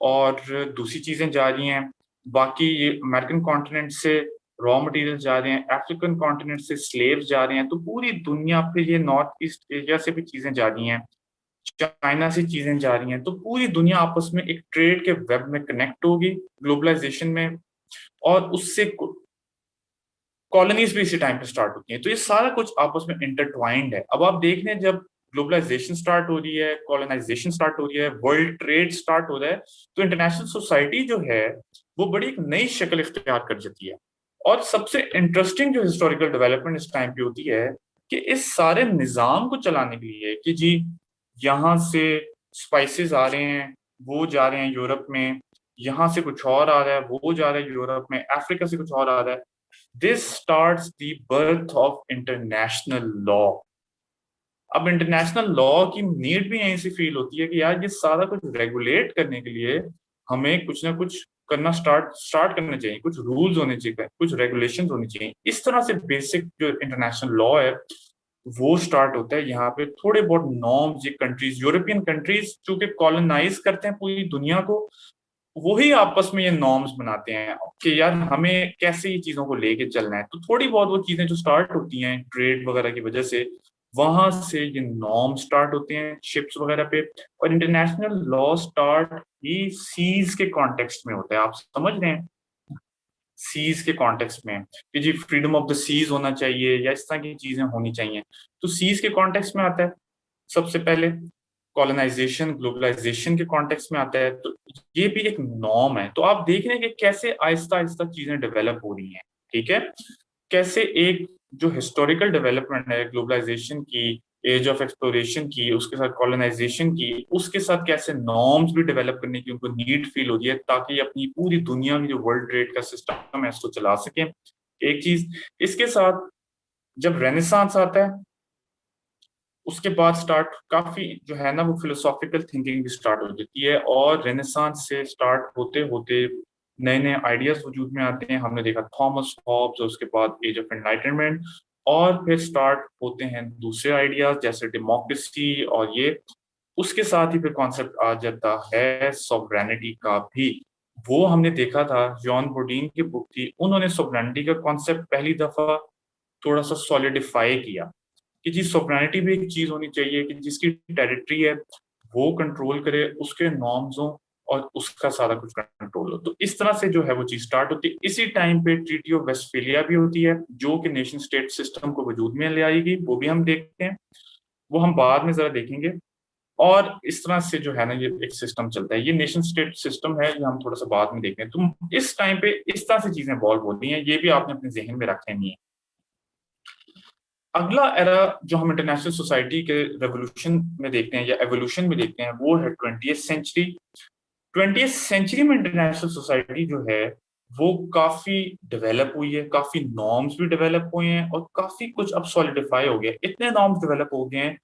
और दूसरी चीजें जा रही हैं, बाकी ये अमेरिकन कॉन्टिनेंट से रॉ मटेरियल जा रहे हैं, अफ्रीकन कॉन्टिनेंट से स्लेव्स जा रहे हैं, तो पूरी दुनिया पे ये नॉर्थ ईस्ट एशिया से भी चीजें जा रही हैं, चाइना से चीजें जा रही हैं, तो पूरी दुनिया आपस में एक ट्रेड के वेब में कनेक्ट होगी ग्लोबलाइजेशन में, और उससे कॉलोनीज भी इसी टाइम पे स्टार्ट होती हैं। तो ये सारा कुछ आपस में इंटरट्वाइंड है। अब आप देख रहे हैं जब ग्लोबलाइजेशन स्टार्ट हो रही है, कॉलोनाइजेशन स्टार्ट हो रही है, वर्ल्ड ट्रेड स्टार्ट हो रहा है, तो इंटरनेशनल सोसाइटी जो है वो बड़ी एक नई शक्ल इख्तियार कर जाती है। और सबसे इंटरेस्टिंग जो हिस्टोरिकल डेवलपमेंट इस टाइम पे होती है कि इस सारे निजाम को चलाने के लिए कि जी यहाँ से स्पाइसेस आ रहे हैं, वो जा रहे हैं यूरोप में, यहाँ से कुछ और आ रहा है, वो जा रहा है यूरोप में, अफ्रीका से कुछ और आ रहा है। This starts the birth of international law. अब इंटरनेशनल लॉ की नीड भी यहीं से फील होती है कि यार ये सारा कुछ रेगुलेट करने के लिए हमें कुछ ना कुछ करना स्टार्ट स्टार्ट करना चाहिए, कुछ रूल्स होने चाहिए, कुछ रेगुलेशंस होनी चाहिए। इस तरह से बेसिक जो इंटरनेशनल लॉ है वो स्टार्ट होता है। यहाँ पे थोड़े बहुत नॉर्म्स, ये कंट्रीज, यूरोपियन कंट्रीज चूंकि कॉलोनाइज करते हैं पूरी दुनिया को, वही आपस में ये नॉर्म्स बनाते हैं कि यार हमें कैसे ये चीजों को लेके चलना है। तो थोड़ी बहुत वो चीजें जो स्टार्ट होती हैं ट्रेड वगैरह की वजह से, वहां से ये नॉर्म स्टार्ट होते हैं शिप्स वगैरह पे। और international law start he sees के कॉन्टेक्स्ट में होता है, आप समझ रहे हैं, सीज के कॉन्टेक्स्ट में कि जी फ्रीडम ऑफ द सीज होना चाहिए या इस तरह की चीजें होनी चाहिए। तो सीज के कॉन्टेक्स्ट में आता है सबसे पहले, कॉलोनाइजेशन ग्लोबलाइजेशन के कॉन्टेक्स्ट में आता है। तो ये भी एक नॉर्म है। तो आप देख रहे हैं कि कैसे आहिस्ता आहिस्ता चीजें डेवलप हो रही हैं, ठीक है। कैसे एक जो हिस्टोरिकल डेवलपमेंट है ग्लोबलाइजेशन की, एज ऑफ एक्सप्लोरेशन की, उसके साथ कॉलोनाइजेशन की, उसके साथ कैसे नॉर्म्स भी डेवलप करने की उनको नीड फील होती है ताकि अपनी पूरी दुनिया की जो वर्ल्ड ट्रेड का सिस्टम है उसको चला सके। एक चीज, इसके साथ जब रेनेसांस आता है उसके बाद स्टार्ट काफी जो है ना वो फिलोसॉफिकल थिंकिंग भी स्टार्ट हो जाती है। और रेनेसांस से स्टार्ट होते होते नए नए आइडियाज वजूद में आते हैं। हमने देखा थॉमस हॉब्स, और उसके बाद एज ऑफ एनलाइटनमेंट, और फिर स्टार्ट होते हैं दूसरे आइडियाज जैसे डेमोक्रेसी और ये। उसके साथ ही फिर कॉन्सेप्ट आ जाता है सॉवरेनिटी का भी। वो हमने देखा था, जॉन बोडीन की बुक थी, उन्होंने सॉवरेनिटी का कॉन्सेप्ट पहली दफा थोड़ा सा सॉलिडिफाई किया कि जी सॉवरेनिटी भी एक चीज होनी चाहिए कि जिसकी टेरिटरी है वो कंट्रोल करे, उसके नॉर्म्स हो और उसका सारा कुछ कंट्रोल हो। तो इस तरह से जो है वो चीज स्टार्ट होती है। इसी टाइम पे ट्रीटी ऑफ वेस्टफेलिया भी होती है जो कि नेशन स्टेट सिस्टम को वजूद में ले आएगी, वो भी हम देखते हैं, वो हम बाद में जरा देखेंगे। और इस तरह से जो है ना ये एक सिस्टम चलता है, ये नेशन स्टेट सिस्टम है, ये हम थोड़ा सा बाद में देखते हैं। तो इस टाइम पे इस तरह से चीजें इवॉल्व होती हैं, ये भी आपने अपने जहन में रख लेनी है। अगला एरा जो हम इंटरनेशनल सोसाइटी के रेवोल्यूशन में देखते हैं या एवोल्यूशन में देखते हैं वो है 20th सेंचुरी। 20th सेंचुरी में इंटरनेशनल सोसाइटी जो है वो काफी डेवलप हुई है, काफी नॉर्म्स भी डेवलप हुए हैं और काफी कुछ अब सॉलिडिफाई हो गया। इतने नॉर्म्स डेवलप हो गए हैं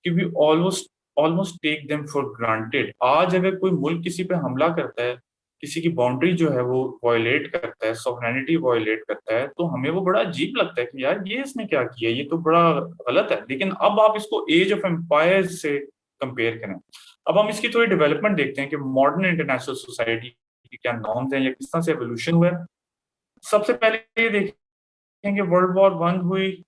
कि we almost almost take them for granted. आज अगर कोई मुल्क किसी पे हमला करता है, किसी की बाउंड्री जो है वो वायलेट करता है, सॉवरेनिटी वायलेट करता है, तो हमें वो बड़ा अजीब लगता है कि यार ये इसने क्या किया, ये तो बड़ा गलत है। लेकिन अब आप इसको एज ऑफ एम्पायर से कंपेयर करें, अब हम इसकी थोड़ी डेवलपमेंट देखते हैं कि मॉडर्न इंटरनेशनल सोसाइटी की क्या नॉर्म्स हैं या किस तरह से एवोल्यूशन हुआ है। सबसे पहले ये देखेंगे वर्ल्ड वॉर वन हुई।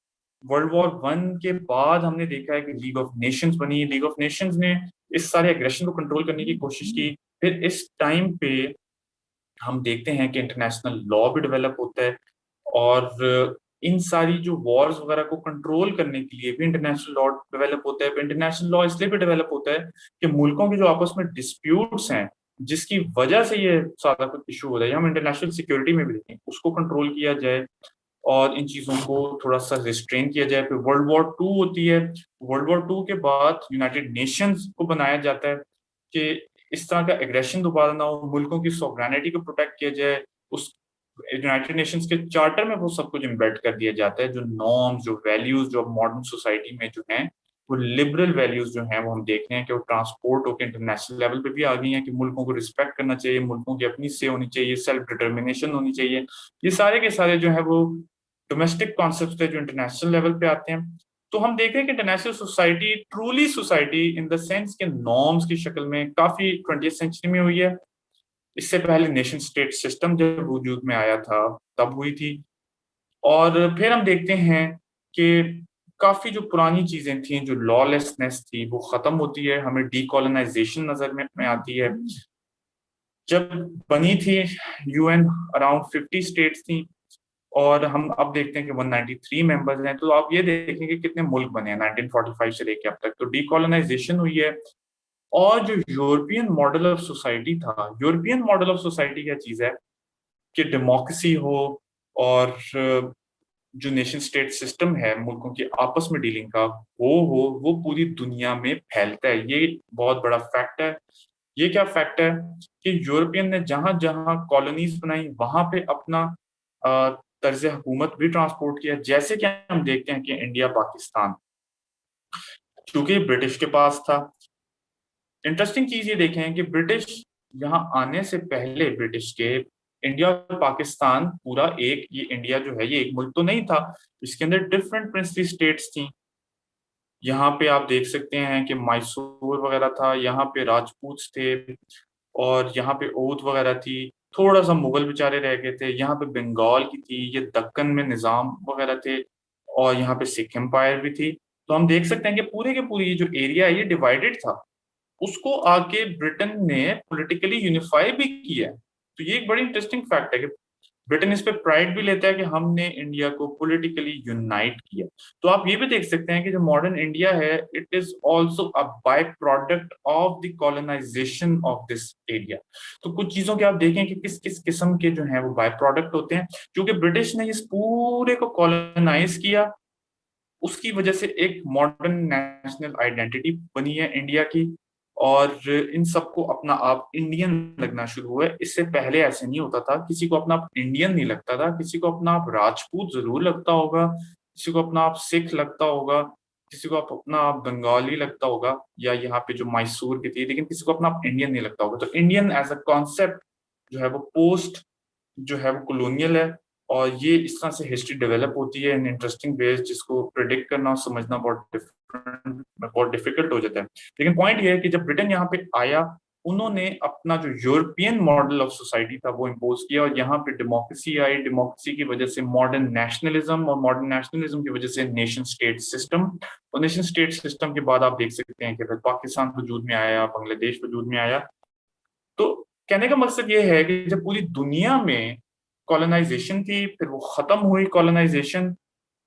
वर्ल्ड वॉर वन के बाद हमने देखा है कि लीग ऑफ नेशंस बनी। लीग ऑफ नेशंस ने इस सारे एग्रेशन को कंट्रोल करने की कोशिश की। फिर इस टाइम पे हम देखते हैं कि इंटरनेशनल लॉ भी डेवलप होता है, और इन सारी जो वॉर्स वगैरह को कंट्रोल करने के लिए भी इंटरनेशनल लॉ डेवलप होता है। इंटरनेशनल लॉ इसलिए भी डेवलप होता है कि मुल्कों के जो आपस में डिस्प्यूट्स हैं जिसकी वजह से ये सारा कुछ इशू हो रहा है, हम इंटरनेशनल सिक्योरिटी में भी देखें, उसको कंट्रोल किया जाए और इन चीजों को थोड़ा सा रिस्ट्रेन किया जाए। फिर वर्ल्ड वॉर टू होती है। वर्ल्ड वॉर टू के बाद यूनाइटेड नेशंस को बनाया जाता है कि इस तरह का एग्रेशन दोबारा ना हो, मुल्कों की सॉवरेनिटी को प्रोटेक्ट किया जाए। उस यूनाइटेड नेशंस के चार्टर में वो सब कुछ इम्बेड कर दिया जाता है, जो नॉर्म्स, जो वैल्यूज जो मॉडर्न सोसाइटी में जो हैं वो लिबरल वैल्यूज जो हैं वो हम देख रहे हैं कि वो ट्रांसपोर्ट होकर इंटरनेशनल लेवल पे भी आ गई हैं कि मुल्कों को रिस्पेक्ट करना चाहिए, मुल्कों की अपनी से होनी चाहिए, सेल्फ डिटर्मिनेशन होनी चाहिए। ये सारे के सारे जो है वो डोमेस्टिक कॉन्सेप्ट है जो इंटरनेशनल लेवल पे आते हैं। तो हम देख रहे हैं कि international society truly society in the sense के नॉर्म्स की शक्ल में काफी 20th सेंचुरी में हुई है। इससे पहले नेशन स्टेट सिस्टम जब वजूद में आया था तब हुई थी। और फिर हम देखते हैं कि काफी जो पुरानी चीजें थी, जो लॉलेसनेस थी, वो खत्म होती है। हमें डीकोलोनाइजेशन नजर में आती है। जब बनी थी यूएन, अराउंड 50 स्टेट्स थी, और हम अब देखते हैं कि 193 मेंबर्स हैं। तो आप ये देखेंगे कि कितने मुल्क बने हैं 1945 से लेकर अब तक। तो डीकोलोनाइजेशन हुई है। और जो यूरोपियन मॉडल ऑफ सोसाइटी था, यूरोपियन मॉडल ऑफ सोसाइटी क्या चीज है कि डेमोक्रेसी हो और जो नेशन स्टेट सिस्टम है मुल्कों की आपस में डीलिंग का, वो पूरी दुनिया में फैलता है। ये बहुत बड़ा फैक्ट है। ये क्या फैक्ट है कि यूरोपियन ने जहां जहां कॉलोनीज बनाई वहां पे अपना अ, तर्ज हुकूमत भी ट्रांसपोर्ट किया। जैसे कि हम देखते हैं कि इंडिया पाकिस्तान, क्योंकि ब्रिटिश के पास था। इंटरेस्टिंग चीज ये देखें कि ब्रिटिश यहाँ आने से पहले, ब्रिटिश के, इंडिया और पाकिस्तान पूरा एक, ये इंडिया जो है ये एक मुल्क तो नहीं था। इसके अंदर डिफरेंट प्रिंसली स्टेट्स थी। यहाँ पे आप देख सकते हैं कि मैसूर वगैरह था, यहाँ पे राजपूत थे, और यहाँ पे ओध वगैरह थी। थोड़ा सा मुगल बेचारे रह गए थे। यहाँ पे बंगाल की थी, ये दक्कन में निजाम वगैरह थे, और यहाँ पे सिख एम्पायर भी थी। तो हम देख सकते हैं कि पूरे के पूरे ये जो एरिया है ये डिवाइडेड था। उसको आके ब्रिटेन ने पॉलिटिकली यूनिफाई भी किया है। तो ये एक बड़ी इंटरेस्टिंग फैक्ट है कि ब्रिटेन इस पे प्राइड भी लेता है कि हमने इंडिया को पॉलिटिकली यूनाइट किया। तो आप ये भी देख सकते हैं कि जो मॉडर्न इंडिया है, it is also a by product of the colonisation of this area. तो कुछ चीजों के आप देखें कि किस किस किस्म के जो है वो बाय प्रोडक्ट होते हैं, क्योंकि ब्रिटिश ने इस पूरे को कॉलोनाइज किया। उसकी वजह से एक मॉडर्न नेशनल आइडेंटिटी बनी है इंडिया की, और इन सबको अपना आप इंडियन लगना शुरू हुआ है। इससे पहले ऐसे नहीं होता था, किसी को अपना आप इंडियन नहीं लगता था, किसी को अपना आप राजपूत जरूर लगता होगा, किसी को अपना आप सिख लगता होगा, किसी को आप अपना आप बंगाली लगता होगा, या यहाँ पे जो मैसूर की थी, लेकिन किसी को अपना आप इंडियन नहीं लगता होगा। तो इंडियन एज अ कॉन्सेप्ट जो है वो पोस्ट जो है वो कॉलोनियल है, और ये इस तरह से हिस्ट्री डेवलप होती है इन इंटरेस्टिंग वेज, जिसको प्रिडिक्ट करना और समझना बहुत डिफिकल्ट हो जाता है। लेकिन पॉइंट ये है कि जब ब्रिटेन यहाँ पे आया, उन्होंने अपना जो यूरोपियन मॉडल ऑफ सोसाइटी था वो इम्पोज किया, और यहाँ पे डेमोक्रेसी आई। डेमोक्रेसी की वजह से मॉडर्न नेशनलिज्म, और मॉडर्न नेशनलिज्म की वजह से नेशन स्टेट सिस्टम, और नेशन स्टेट सिस्टम के बाद आप देख सकते हैं कि फिर पाकिस्तान वजूद में आया, बांग्लादेश वजूद में आया। तो कहने का मकसद ये है कि जब पूरी दुनिया में कॉलोनाइजेशन थी, फिर वो खत्म हुई कॉलोनाइजेशन,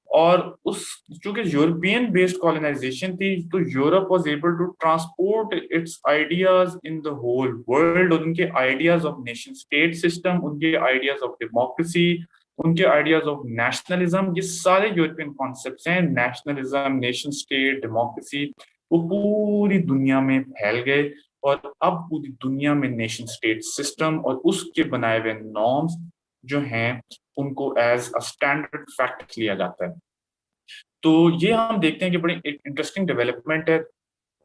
और उस, चूंकि यूरोपियन बेस्ड कॉलोनाइजेशन थी, तो Europe was able to transport its ideas in the whole world. और उनके ideas of nation state system, उनके आइडियाज ऑफ डेमोक्रेसी, उनके आइडियाज ऑफ नेशनलिज्म, ये सारे यूरोपियन कॉन्सेप्ट्स हैं, नेशनलिज्म, नेशन स्टेट, डेमोक्रेसी, वो पूरी दुनिया में फैल गए। और अब पूरी दुनिया में नेशन स्टेट सिस्टम और उसके बनाए हुए नॉर्म्स जो हैं, उनको एज अ स्टैंडर्ड फैक्ट लिया जाता है। तो ये हम देखते हैं कि बड़ी एक इंटरेस्टिंग डेवलपमेंट है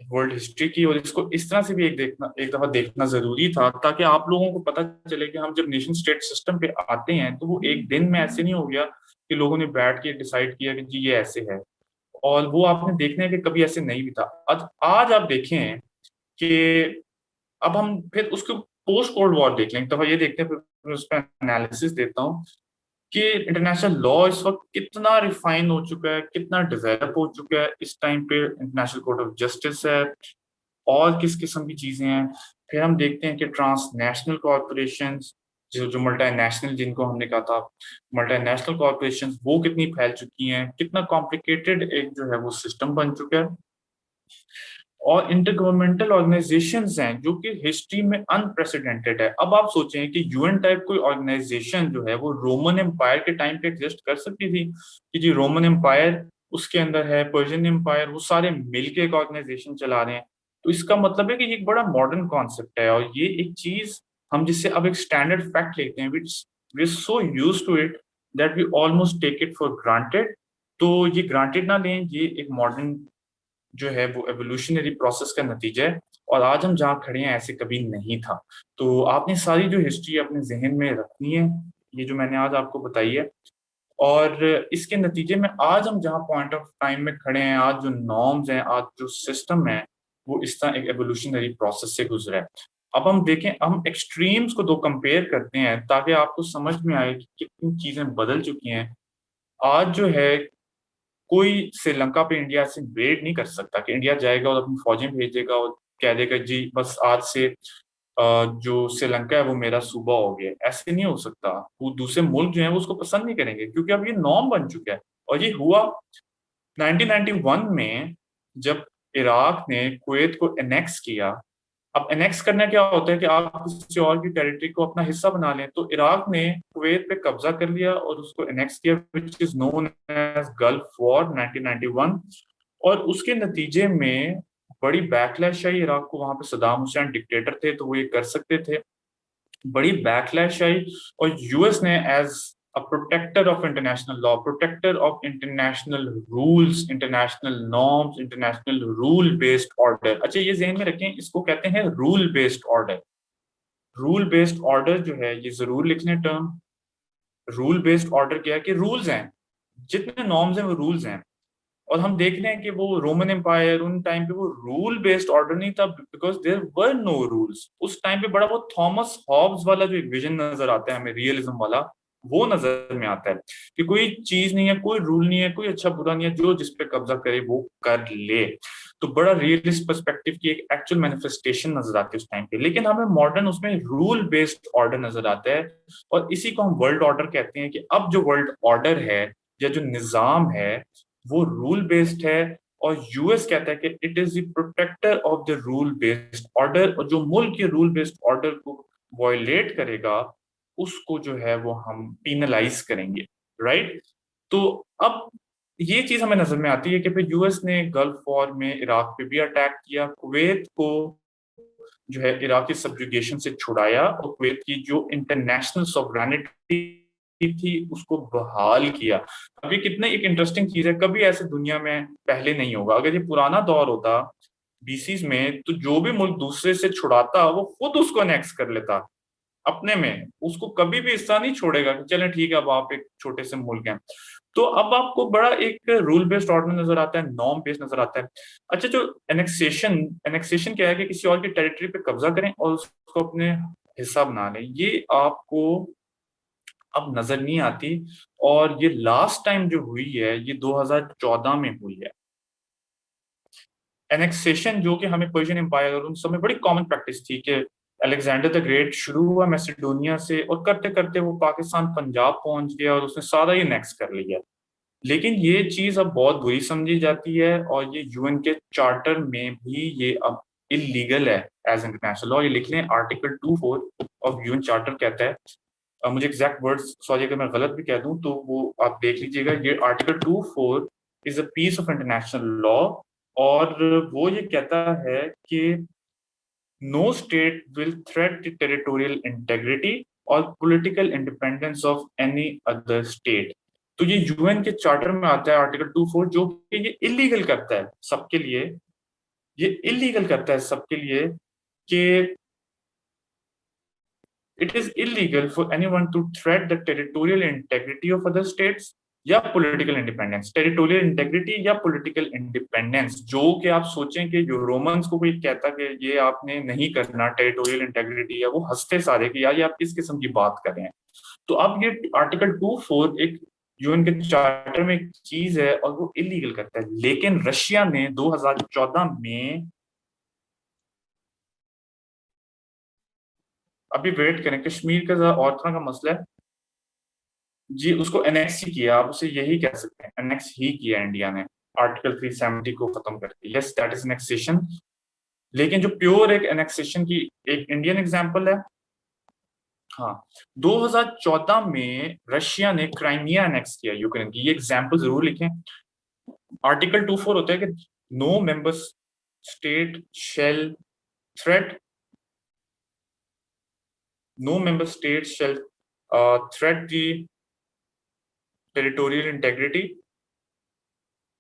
वर्ल्ड हिस्ट्री की, और इसको इस तरह से भी एक दफा देखना जरूरी था, ताकि आप लोगों को पता चले कि हम जब नेशन स्टेट सिस्टम पे आते हैं तो वो एक दिन में ऐसे नहीं हो गया कि लोगों ने बैठ के डिसाइड किया कि जी ये ऐसे है। और वो आपने देखना है कि कभी ऐसे नहीं भी था। आज आप देखें कि अब हम फिर उसको पोस्ट कोल्ड वॉर देख लें एक दफा, ये देखते हैं, फिर उस पर एनालिसिस देता हूँ कि इंटरनेशनल लॉ इस वक्त कितना रिफाइन हो चुका है, कितना डेवलप हो चुका है। इस टाइम पे इंटरनेशनल कोर्ट ऑफ जस्टिस है, और किस किस्म की चीजें हैं। फिर हम देखते हैं कि ट्रांसनेशनल कॉरपोरेशन, जो जो मल्टीनेशनल, जिनको हमने कहा था मल्टीनेशनल कॉरपोरेशन, वो कितनी फैल चुकी हैं, कितना कॉम्प्लिकेटेड एक जो है वो सिस्टम बन चुका है। और इंटर गवर्नमेंटल ऑर्गेनाइजेशंस हैं जो कि हिस्ट्री में अनप्रेसिडेंटेड है। अब आप सोचें कि यूएन टाइप कोई ऑर्गेनाइजेशन जो है वो रोमन एम्पायर के टाइम पे एग्जिस्ट कर सकती थी, कि जी रोमन एम्पायर, उसके अंदर है पर्शियन एम्पायर, वो सारे मिलके एक ऑर्गेनाइजेशन चला रहे हैं। तो इसका मतलब है कि ये एक बड़ा मॉडर्न कॉन्सेप्ट है, और ये एक चीज हम जिससे अब एक स्टैंडर्ड फैक्ट लेते हैं, which we so use to it that we almost take it for granted. तो ये ग्रांटेड ना लें, ये एक मॉडर्न जो है वो एवोल्यूशनरी प्रोसेस का नतीजा है, और आज हम जहाँ खड़े हैं ऐसे कभी नहीं था। तो आपने सारी जो हिस्ट्री अपने जहन में रखनी है, ये जो मैंने आज आपको बताई है, और इसके नतीजे में आज हम जहाँ पॉइंट ऑफ टाइम में खड़े हैं, आज जो नॉर्म्स हैं, आज जो सिस्टम है, वो इस तरह एक एवोल्यूशनरी प्रोसेस से गुजरा है। अब हम देखें, हम एक्सट्रीम्स को दो कंपेयर करते हैं ताकि आपको समझ में आए कि कितनी चीजें बदल चुकी हैं। आज जो है, कोई श्रीलंका पे इंडिया से इन्वेड नहीं कर सकता कि इंडिया जाएगा और अपनी फौजें भेजेगा और कह देगा जी बस आज से जो श्रीलंका है वो मेरा सूबा हो गया। ऐसे नहीं हो सकता। वो दूसरे मुल्क जो है वो उसको पसंद नहीं करेंगे, क्योंकि अब ये नॉर्म बन चुका है। और ये हुआ 1991 में, जब इराक ने कुवैत को एनेक्स किया, अब एनेक्स करना क्या होता है कि आप किसी और की टेरिटरी को अपना हिस्सा बना लें। तो इराक ने कुवैत पे कब्जा कर लिया और उसको एनेक्स किया, which is known as Gulf War 1991। और उसके नतीजे में बड़ी बैकलैश आई इराक को। वहां पे सदाम हुसैन डिक्टेटर थे तो वो ये कर सकते थे। बड़ी बैकलैश आई और यूएस ने as a protector of international law, protector of international rules, international norms, international rule based order. अच्छा ये ध्यान में रखें, इसको कहते हैं rule based order. Rule based order जो है, ये जरूर लिख लें टर्म। रूल बेस्ड ऑर्डर क्या है कि रूल्स हैं, जितने नॉर्म्स हैं वो रूल्स हैं। और हम देख रहे हैं कि वो रोमन एम्पायर उन टाइम पे वो रूल बेस्ड ऑर्डर नहीं था, because there were no rules. उस टाइम पे बड़ा वो थॉमस हॉब्स वाला जो एक विजन नजर आता है हमें, रियलिज्म वाला, वो नजर में आता है कि कोई चीज नहीं है, कोई रूल नहीं है, कोई अच्छा बुरा नहीं है, जो जिस पे कब्जा करे वो कर ले। तो बड़ा रियलिस्ट पर्सपेक्टिव की एक एक्चुअल मैनिफेस्टेशन नजर आती है उस टाइम पे। लेकिन हमें मॉडर्न उसमें रूल बेस्ड ऑर्डर नजर आता है, और इसी को हम वर्ल्ड ऑर्डर कहते हैं कि अब जो वर्ल्ड ऑर्डर है या जो निजाम है वो रूल बेस्ड है। और यूएस कहता है कि it is the protector of the rule based order, और जो मुल्क के रूल बेस्ड ऑर्डर को वायलेट करेगा उसको जो है वो हम पीनलाइज करेंगे। राइट। तो अब ये चीज हमें नजर में आती है कि फिर यूएस ने गल्फ वॉर में इराक पे भी अटैक किया, कुवैत को जो है इराकी सब्जुगेशन से छुड़ाया, और कुवैत की जो इंटरनेशनल सॉवरेनिटी थी उसको बहाल किया। अब ये कितने एक इंटरेस्टिंग चीज है, कभी ऐसे दुनिया में पहले नहीं होगा। अगर ये पुराना दौर होता बीसीज में, तो जो भी मुल्क दूसरे से छुड़ाता वो खुद उसको अनेक्स कर लेता अपने में, उसको कभी भी हिस्सा नहीं छोड़ेगा कि चलें ठीक है अब आप एक छोटे से मुल्क हैं। तो अब आपको बड़ा एक रूल बेस्ड ऑर्डर नजर आता है, नॉर्म बेस्ड नजर आता है। अच्छा जो एनेक्सेशन, एनेक्सेशन क्या है कि किसी और की टेरिटरी पे कब्जा करें और उसको अपने हिस्सा बना लें, ये आपको अब नजर नहीं आती। और ये लास्ट टाइम जो हुई है ये 2014 में हुई है। एनेक्सेशन जो कि हमें पर्शियन एम्पायर और उन समय बड़ी कॉमन प्रैक्टिस थी कि अलेक्जेंडर द ग्रेट शुरू हुआ मैसेडोनिया से, और करते करते वो पाकिस्तान पंजाब पहुंच गया और उसने सारा ही नेक्स कर लिया। लेकिन ये चीज अब बहुत बुरी समझी जाती है, और ये यूएन के चार्टर में भी ये अब इलीगल है एज इंटरनेशनल लॉ। ये लिख लें, आर्टिकल 24 ऑफ यूएन चार्टर कहता है, मुझे एग्जैक्ट वर्ड्स सॉरी अगर मैं गलत भी कह दूं तो वो आप देख लीजिएगा। ये article 24 is a piece of international law, और वो ये कहता है कि no state will threat the territorial integrity और political independence of any other state. तो ये यूएन के चार्टर में आता है आर्टिकल 24, जो कि ये इलीगल करता है सबके लिए। ये इलीगल करता है सबके लिए कि it is illegal for anyone to threat the territorial integrity of other states या पॉलिटिकल इंडिपेंडेंस। टेरिटोरियल इंटेग्रिटी या पॉलिटिकल इंडिपेंडेंस, जो कि आप सोचें कि जो रोमन्स को कोई कहता कि ये आपने नहीं करना टेरिटोरियल इंटेग्रिटी, या वो हंसते सारे कि यार ये आप किस किस्म की बात कर रहे हैं। तो अब ये आर्टिकल 24 एक यूएन के चार्टर में एक चीज है और वो इलीगल करता है। लेकिन रशिया ने 2014 में, अभी वेट करें, कश्मीर का और तरह का मसला है जी, उसको एनेक्स ही किया, आप उसे यही कह सकते हैं, एनेक्स ही किया इंडिया ने आर्टिकल 370 को खत्म करके। Yes that is annexation. लेकिन जो प्योर एक एनेक्सेशन की एक इंडियन एग्जांपल है, हाँ, 2014 में रशिया ने क्राइमिया एनेक्स किया यूक्रेन की। ये एग्जांपल जरूर लिखें। आर्टिकल 24 होता है कि no member state shall threat, no member state shall threat the territorial integrity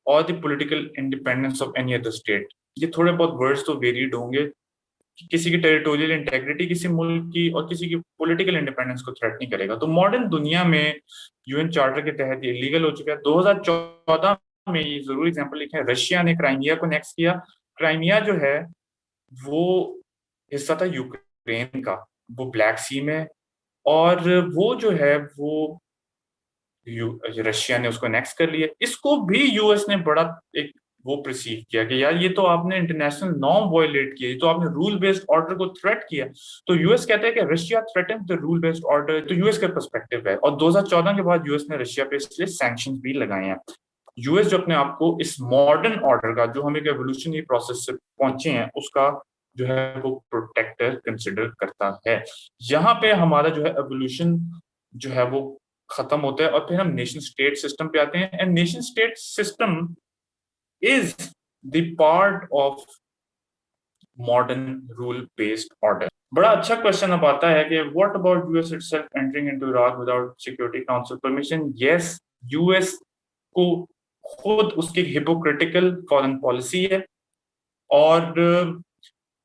और the political independence of any other state. ये थोड़े बहुत वर्ड्स तो वेरिड होंगे कि किसी की टेरिटोरियल इंटेग्रिटी किसी मुल्क की और किसी की पॉलिटिकल इंडिपेंडेंस को थ्रेट नहीं करेगा। तो मॉडर्न दुनिया में यूएन चार्टर के तहत ये लीगल हो चुका है। 2014 में ये जरूर एग्जांपल लिखे हैं, रशिया ने क्राइमिया को नेक्स्ट किया। क्राइमिया जो है वो हिस्सा था यूक्रेन का, वो ब्लैक सी में, और वो जो है वो रशिया ने उसको नेक्स्ट कर लिया। इसको भी यूएस ने बड़ा एक वो परसीव किया कि यार ये तो आपने इंटरनेशनल नॉर्म वायलेट किया, ये तो आपने रूल बेस्ड ऑर्डर को थ्रेट किया। तो यूएस कहता है कि Russia threaten the rule based order. तो यूएस का पर्सपेक्टिव है, और 2014 के बाद यूएस ने रशिया पे इसलिए सैंक्शन भी लगाए हैं। यूएस जो अपने आप को इस मॉडर्न ऑर्डर का, जो हम एक एवोल्यूशनरी प्रोसेस से पहुंचे हैं, उसका जो है वो प्रोटेक्टर कंसिडर करता है। यहाँ पे हमारा जो है एवोल्यूशन जो है वो खत्म होता है और फिर हम नेशन स्टेट सिस्टम पे आते हैं। And nation state system is the part of modern rule based order. बड़ा अच्छा क्वेश्चन अब आता है कि what about US itself entering into Iraq without security council permission. Yes, US को खुद उसकी हिपोक्रिटिकल फॉरेन पॉलिसी है, और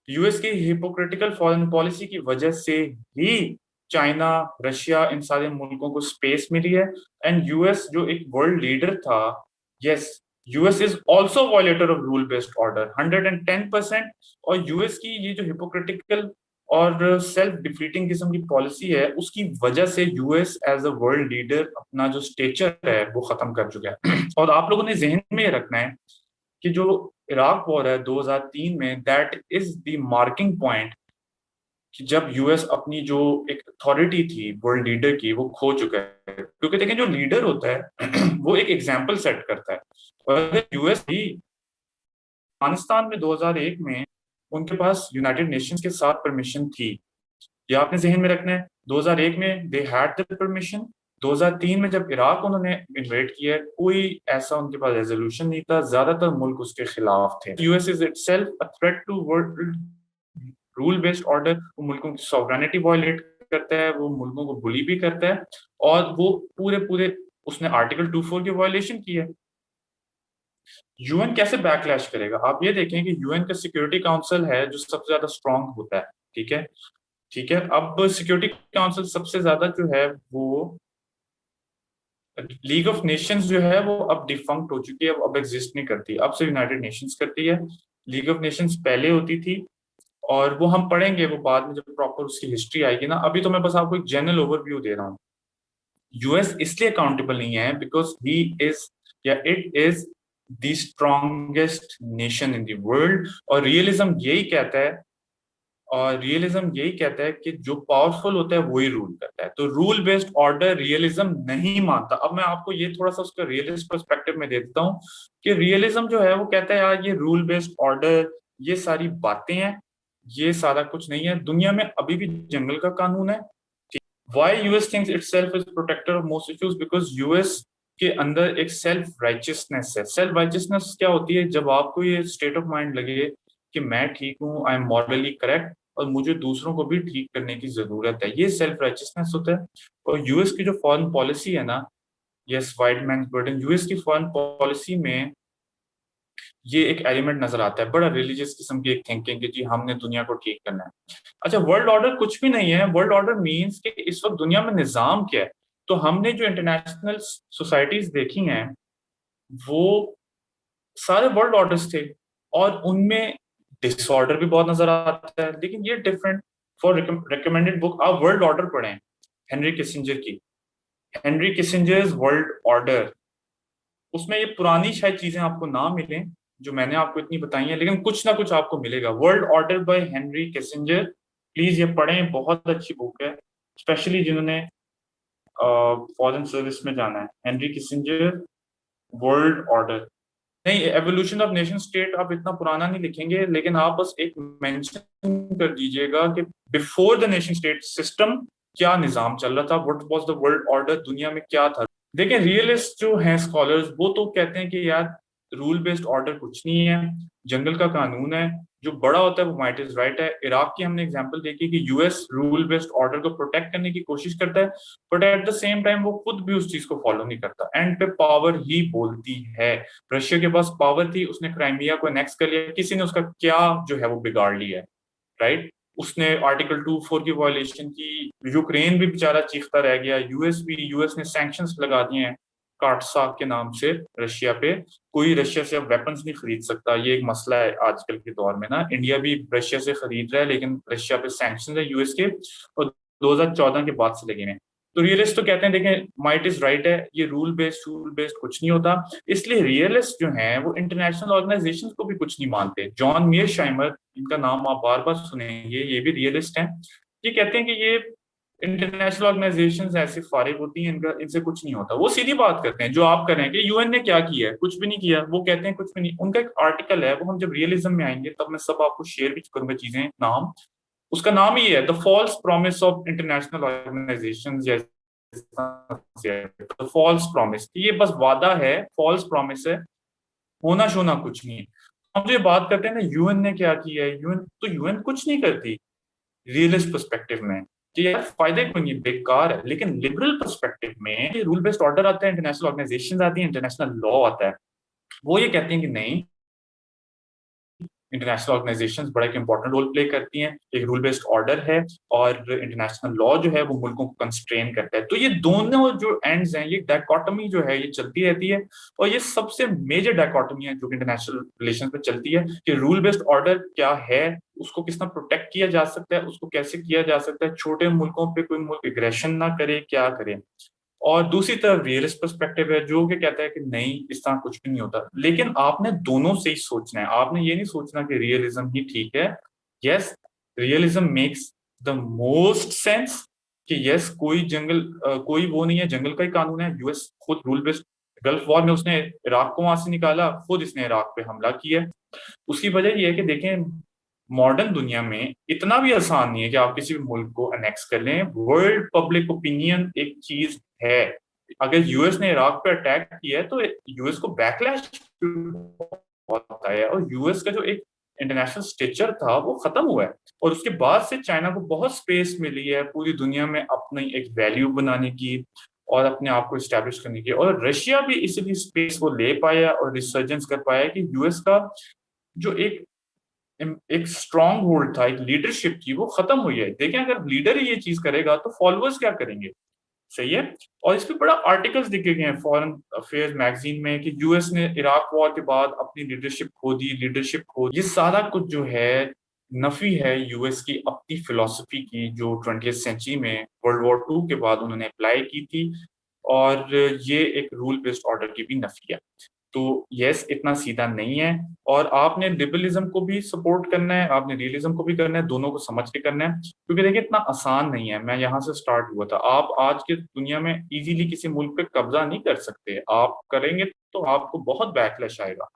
यूएस की हिपोक्रिटिकल फॉरेन पॉलिसी की वजह से ही चाइना, रशिया, इन सारे मुल्कों को स्पेस मिली है। एंड यूएस जो एक वर्ल्ड लीडर था, yes, US is also violator of rule based order 110%। और यूएस की ये जो हिपोक्रिटिकल और सेल्फ डिफीटिंग किस्म की पॉलिसी है, उसकी वजह से US as a world leader अपना जो स्टेचर है वो खत्म कर चुका है। और आप लोगों ने जहन में ये रखना है कि जो इराक वॉर है 2003 में, that is the marking point कि जब यूएस अपनी जो एक अथॉरिटी थी वर्ल्ड लीडर की वो खो चुका है। क्योंकि देखें, जो लीडर होता है वो एक एग्जाम्पल सेट करता है। और अगर यूएस भी अफगानिस्तान में 2001 में उनके पास यूनाइटेड नेशंस के साथ परमिशन थी, ये आपने जहन में रखना है। 2001 में दे हैड द परमिशन। 2003 में जब इराक उन्होंने इन्वेड किया, कोई ऐसा उनके पास रेजोल्यूशन नहीं था, ज्यादातर मुल्क उसके खिलाफ थे। US is itself a threat to world rule based order. वो मुल्कों की सॉवरेनिटी वायलेट करता है, वो मुल्कों को बुली भी करता है, और वो पूरे पूरे उसने आर्टिकल 24 की वायलेशन की है। यूएन कैसे बैकलैश करेगा? आप ये देखें कि यूएन का सिक्योरिटी काउंसिल है जो सबसे ज्यादा स्ट्रांग होता है, ठीक है। ठीक है, अब सिक्योरिटी काउंसिल सबसे ज्यादा जो है वो लीग ऑफ नेशंस जो है वो अब डिफंक्ट हो चुकी है, अब एग्जिस्ट नहीं करती, अब सिर्फ यूनाइटेड नेशंस करती है। लीग ऑफ नेशंस पहले होती थी, और वो हम पढ़ेंगे वो बाद में जब प्रॉपर उसकी हिस्ट्री आएगी ना। अभी तो मैं बस आपको एक जनरल ओवरव्यू दे रहा हूँ। यूएस इसलिए अकाउंटेबल नहीं है बिकॉज ही इज, या it is the strongest nation in the world. और रियलिज्म यही कहता है कि जो पावरफुल होता है वही रूल करता है। तो रूल बेस्ड ऑर्डर रियलिज्म नहीं मानता। अब मैं आपको ये थोड़ा सा उसका रियलिस्ट पर्सपेक्टिव में दे देता हूँ कि रियलिज्म जो है वो कहता है यार ये रूल बेस्ड ऑर्डर, ये सारी बातें हैं, ये सारा कुछ नहीं है। दुनिया में अभी भी जंगल का कानून है। Why US thinks itself is protector of most issues, because US के अंदर एक सेल्फ राइचियसनेस है। सेल्फ राइचियसनेस क्या होती है? जब आपको ये स्टेट ऑफ माइंड लगे कि मैं ठीक हूँ, आई एम मॉरली करेक्ट, और मुझे दूसरों को भी ठीक करने की जरूरत है, ये सेल्फ राइचियसनेस होता है। और यूएस की जो फॉरेन पॉलिसी है ना, yes, white man burden, US की फॉरेन पॉलिसी में ये एक एलिमेंट नजर आता है, बड़ा रिलीजियस किस्म की एक थिंकिंग कि जी हमने दुनिया को ठीक करना है। अच्छा, वर्ल्ड ऑर्डर कुछ भी नहीं है। वर्ल्ड ऑर्डर मीन्स कि इस वक्त दुनिया में निजाम क्या है। तो हमने जो इंटरनेशनल सोसाइटीज देखी हैं वो सारे वर्ल्ड ऑर्डर्स थे, और उनमें डिसऑर्डर भी बहुत नजर आता है, लेकिन ये डिफरेंट। फॉर रिकमेंडेड बुक आप वर्ल्ड ऑर्डर पढ़ें, हेनरी किसिंजर की, हेनरी किसिंजर्स वर्ल्ड ऑर्डर। उसमें ये पुरानी शायद चीजें आपको ना मिलें जो मैंने आपको इतनी बताई हैं, लेकिन कुछ ना कुछ आपको मिलेगा। World order by Henry Kissinger, please ये पढ़ें, बहुत अच्छी बुक है, स्पेशली जिन्होंने फॉरेन सर्विस में जाना है। Henry Kissinger world order. नहीं, एवोल्यूशन ऑफ नेशन स्टेट आप इतना पुराना नहीं लिखेंगे, लेकिन आप बस एक मेंशन कर दीजिएगा कि before the nation state system क्या निजाम चल रहा था, what was the world order, दुनिया में क्या था। देखें, रियलिस्ट जो हैं स्कॉलर्स वो तो कहते हैं कि यार रूल बेस्ड ऑर्डर कुछ नहीं है, जंगल का कानून है, जो बड़ा होता है वो माइट इज राइट है। इराक की हमने एग्जांपल देखी कि यूएस रूल बेस्ड ऑर्डर को प्रोटेक्ट करने की कोशिश करता है, but at the same time वो खुद भी उस चीज को फॉलो नहीं करता, एंड पे पावर ही बोलती है। रशिया के पास पावर थी, उसने क्राइमिया को एनेक्स कर लिया, किसी ने उसका क्या जो है वो बिगाड़ लिया है, राइट। उसने आर्टिकल 24 की वायलेशन की, यूक्रेन भी बेचारा चीखता रह गया, यूएस ने सैंक्शंस लगा दिए हैं काटसाक के नाम से रशिया पे। कोई रशिया से अब वेपन्स नहीं खरीद सकता, ये एक मसला है आजकल के दौर में ना। इंडिया भी रशिया से खरीद रहा है, लेकिन रशिया पे सैंक्शंस है यूएस के, और 2014 के बाद से लगे हैं। तो रियलिस्ट तो कहते हैं देखें माइट इज राइट है, ये रूल बेस्ड कुछ नहीं होता। इसलिए रियलिस्ट जो हैं वो इंटरनेशनल ऑर्गेनाइजेशंस को भी कुछ नहीं मानते। जॉन मीरशाइमर, इनका नाम आप बार बार सुनेंगे, ये भी रियलिस्ट हैं। ये कहते हैं कि ये इंटरनेशनल ऑर्गेनाइजेशंस ऐसे फारिग होती हैं, इनका इनसे कुछ नहीं होता। वो सीधी बात करते हैं जो आप कर रहे हैं कि यूएन ने क्या किया है, कुछ भी नहीं किया। वो कहते हैं कुछ भी नहीं। उनका एक आर्टिकल है, वो हम जब रियलिज्म में आएंगे तब मैं सब आपको शेयर भी करूंगा चीजें। नाम उसका नाम ही है the false promise of international organisation. False promise, ये बस वादा है, फॉल्स प्रॉमिस है, होना शोना कुछ नहीं है। हम जो ये बात करते हैं ना यूएन ने क्या किया है, यूएन तो यूएन कुछ नहीं करती रियलिस्ट पर्सपेक्टिव में, कि यार फायदे कोई नहीं, बेकार है। लेकिन लिबरल पर्सपेक्टिव में रूल बेस्ड ऑर्डर आता है, इंटरनेशनल ऑर्गेनाइजेशन आती है, इंटरनेशनल लॉ आता है, वो ये कहती हैं कि नहीं, इंटरनेशनल ऑर्गेनाइजेशंस बड़ा एक इंपॉर्टेंट रोल प्ले करती हैं, एक रूल बेस्ड ऑर्डर है, और इंटरनेशनल लॉ जो है वो मुल्कों को कंस्ट्रेन करता है। तो ये दोनों जो एंड्स हैं, ये डायकोटमी जो है ये चलती रहती है। और ये सबसे मेजर डायकोटमी है जो इंटरनेशनल रिलेशन पे चलती है, कि रूल बेस्ड ऑर्डर क्या है, उसको किस तरह प्रोटेक्ट किया जा सकता है, उसको कैसे किया जा सकता है, छोटे मुल्कों पे कोई मुल्क एग्रेशन ना करे, क्या करे। और दूसरी तरफ रियलिस्ट पर्सपेक्टिव है जो कि कहता है कि नहीं, इस तरह कुछ भी नहीं होता। लेकिन आपने दोनों से ही सोचना है, आपने ये नहीं सोचना कि रियलिज्म ही ठीक है। Yes, realism makes the most sense, कि यस कोई जंगल कोई वो नहीं है, जंगल का ही कानून है। यूएस खुद रूल बेस्ड, गल्फ वॉर में उसने इराक को वहां से निकाला, खुद इसने इराक पे हमला किया। उसकी वजह यह है कि देखें, मॉडर्न दुनिया में इतना भी आसान नहीं है कि आप किसी भी मुल्क को अनेक्स कर लें। वर्ल्ड पब्लिक ओपिनियन एक चीज है। अगर यूएस ने इराक पे अटैक किया है तो यूएस को बैकलैश होता है, और यूएस का जो एक इंटरनेशनल स्टेचर था वो खत्म हुआ है। और उसके बाद से चाइना को बहुत स्पेस मिली है पूरी दुनिया में अपनी एक वैल्यू बनाने की और अपने आप को इस्टेब्लिश करने की। और रशिया भी इसीलिए स्पेस को ले पाया और रिसर्जेंस कर पाया कि यूएस का जो एक स्ट्रॉन्ग होल्ड था, एक लीडरशिप थी, वो खत्म हुई है। देखें, अगर लीडर ही ये चीज करेगा तो फॉलोअर्स क्या करेंगे? सही है। और इस पे बड़ा आर्टिकल्स लिखे गए हैं फॉरेन अफेयर्स मैगजीन में कि यूएस ने इराक वॉर के बाद अपनी लीडरशिप खो दी, लीडरशिप खो दी। ये सारा कुछ जो है नफी है यूएस की अपनी फिलॉसफी की, जो 20th सेंचुरी में वर्ल्ड वॉर 2 के बाद उन्होंने अप्लाई की थी। और ये एक रूल बेस्ड ऑर्डर की भी नफी है। तो यस, इतना सीधा नहीं है। और आपने लिबरलिज्म को भी सपोर्ट करना है, आपने रियलिज्म को भी करना है, दोनों को समझ के करना है। क्योंकि देखिए, इतना आसान नहीं है। मैं यहाँ से स्टार्ट हुआ था। आप आज के दुनिया में इजीली किसी मुल्क पे कब्जा नहीं कर सकते। आप करेंगे तो आपको बहुत बैकलैश आएगा।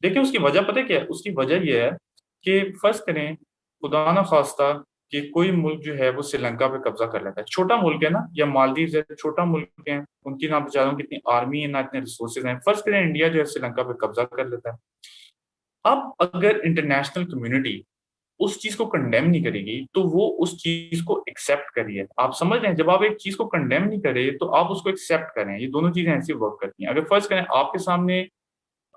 देखिए, उसकी वजह पता है क्या है? उसकी वजह यह है कि फर्ज करें, खुदा ना खास्ता, कि कोई मुल्क जो है वो श्रीलंका पे कब्जा कर लेता है। छोटा मुल्क है ना, या मालदीव है, छोटा मुल्क है, उनकी ना बेचारों की इतनी आर्मी है, ना इतने रिसोर्सेज हैं। फर्ज करें इंडिया जो है श्रीलंका पे कब्जा कर लेता है। अब अगर इंटरनेशनल कम्युनिटी उस चीज को कंडेम नहीं करेगी तो वो उस चीज को एक्सेप्ट करिए। आप समझ रहे हैं, जब आप एक चीज को कंडेम नहीं करें तो आप उसको एक्सेप्ट करें। ये दोनों चीजें ऐसी वर्क करती हैं। अगर फर्ज करें आपके सामने,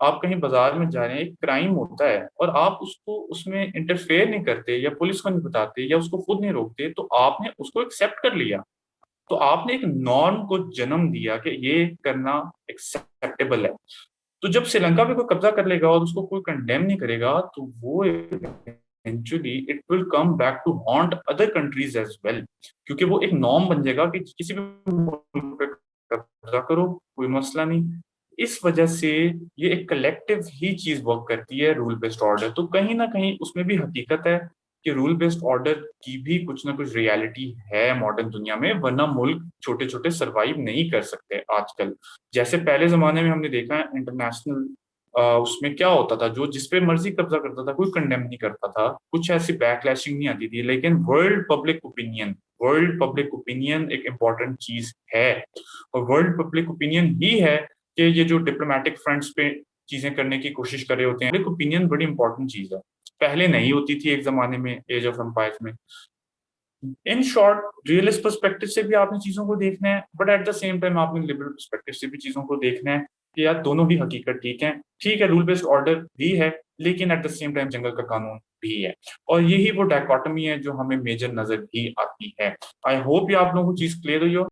आप कहीं बाजार में जा रहे हैं, एक क्राइम होता है, और आप उसको उसमें इंटरफेयर नहीं करते, या पुलिस को नहीं बताते, या उसको खुद नहीं रोकते, तो आपने उसको एक्सेप्ट कर लिया। तो आपने एक नॉर्म को जन्म दिया कि ये करना एक्सेप्टेबल है। तो जब श्रीलंका पे कोई कब्जा कर लेगा और उसको कोई कंडेम नहीं करेगा, तो वो eventually it will come back to haunt other countries as well. क्योंकि वो एक नॉर्म बन जाएगा कि किसी भी मुल्क पे कब्जा करो, कोई मसला नहीं। इस वजह से ये एक कलेक्टिव ही चीज वर्क करती है, रूल बेस्ड ऑर्डर। तो कहीं ना कहीं उसमें भी हकीकत है कि रूल बेस्ड ऑर्डर की भी कुछ ना कुछ रियलिटी है मॉडर्न दुनिया में, वरना मुल्क छोटे छोटे सरवाइव नहीं कर सकते आजकल। जैसे पहले जमाने में हमने देखा है इंटरनेशनल, उसमें क्या होता था, जो जिस पे मर्जी कब्जा करता था कोई कंडेम नहीं करता था, कुछ ऐसी बैकलैशिंग नहीं आती थी। लेकिन वर्ल्ड पब्लिक ओपिनियन एक इम्पॉर्टेंट चीज है। और वर्ल्ड पब्लिक ओपिनियन ही है कि ये जो डिप्लोमेटिक फ्रंट्स पे चीजें करने की कोशिश कर रहे होते हैं, पब्लिक ओपिनियन बड़ी इंपॉर्टेंट चीज है। पहले नहीं होती थी एक जमाने में, एज ऑफ एम्पायर्स में। इन शॉर्ट, रियलिस्ट पर्सपेक्टिव से भी आपने चीजों को देखना है, but at the same time आपने लिबरल पर्सपेक्टिव से भी चीजों को देखना है, कि यार दोनों ही हकीकत ठीक है। ठीक है, रूल बेस्ड ऑर्डर भी है, लेकिन एट द सेम टाइम जंगल का कानून भी है। और यही वो डायकोटमी है जो हमें मेजर नजर भी आती है। आई होप ये आप लोगों को चीज क्लियर हुई हो।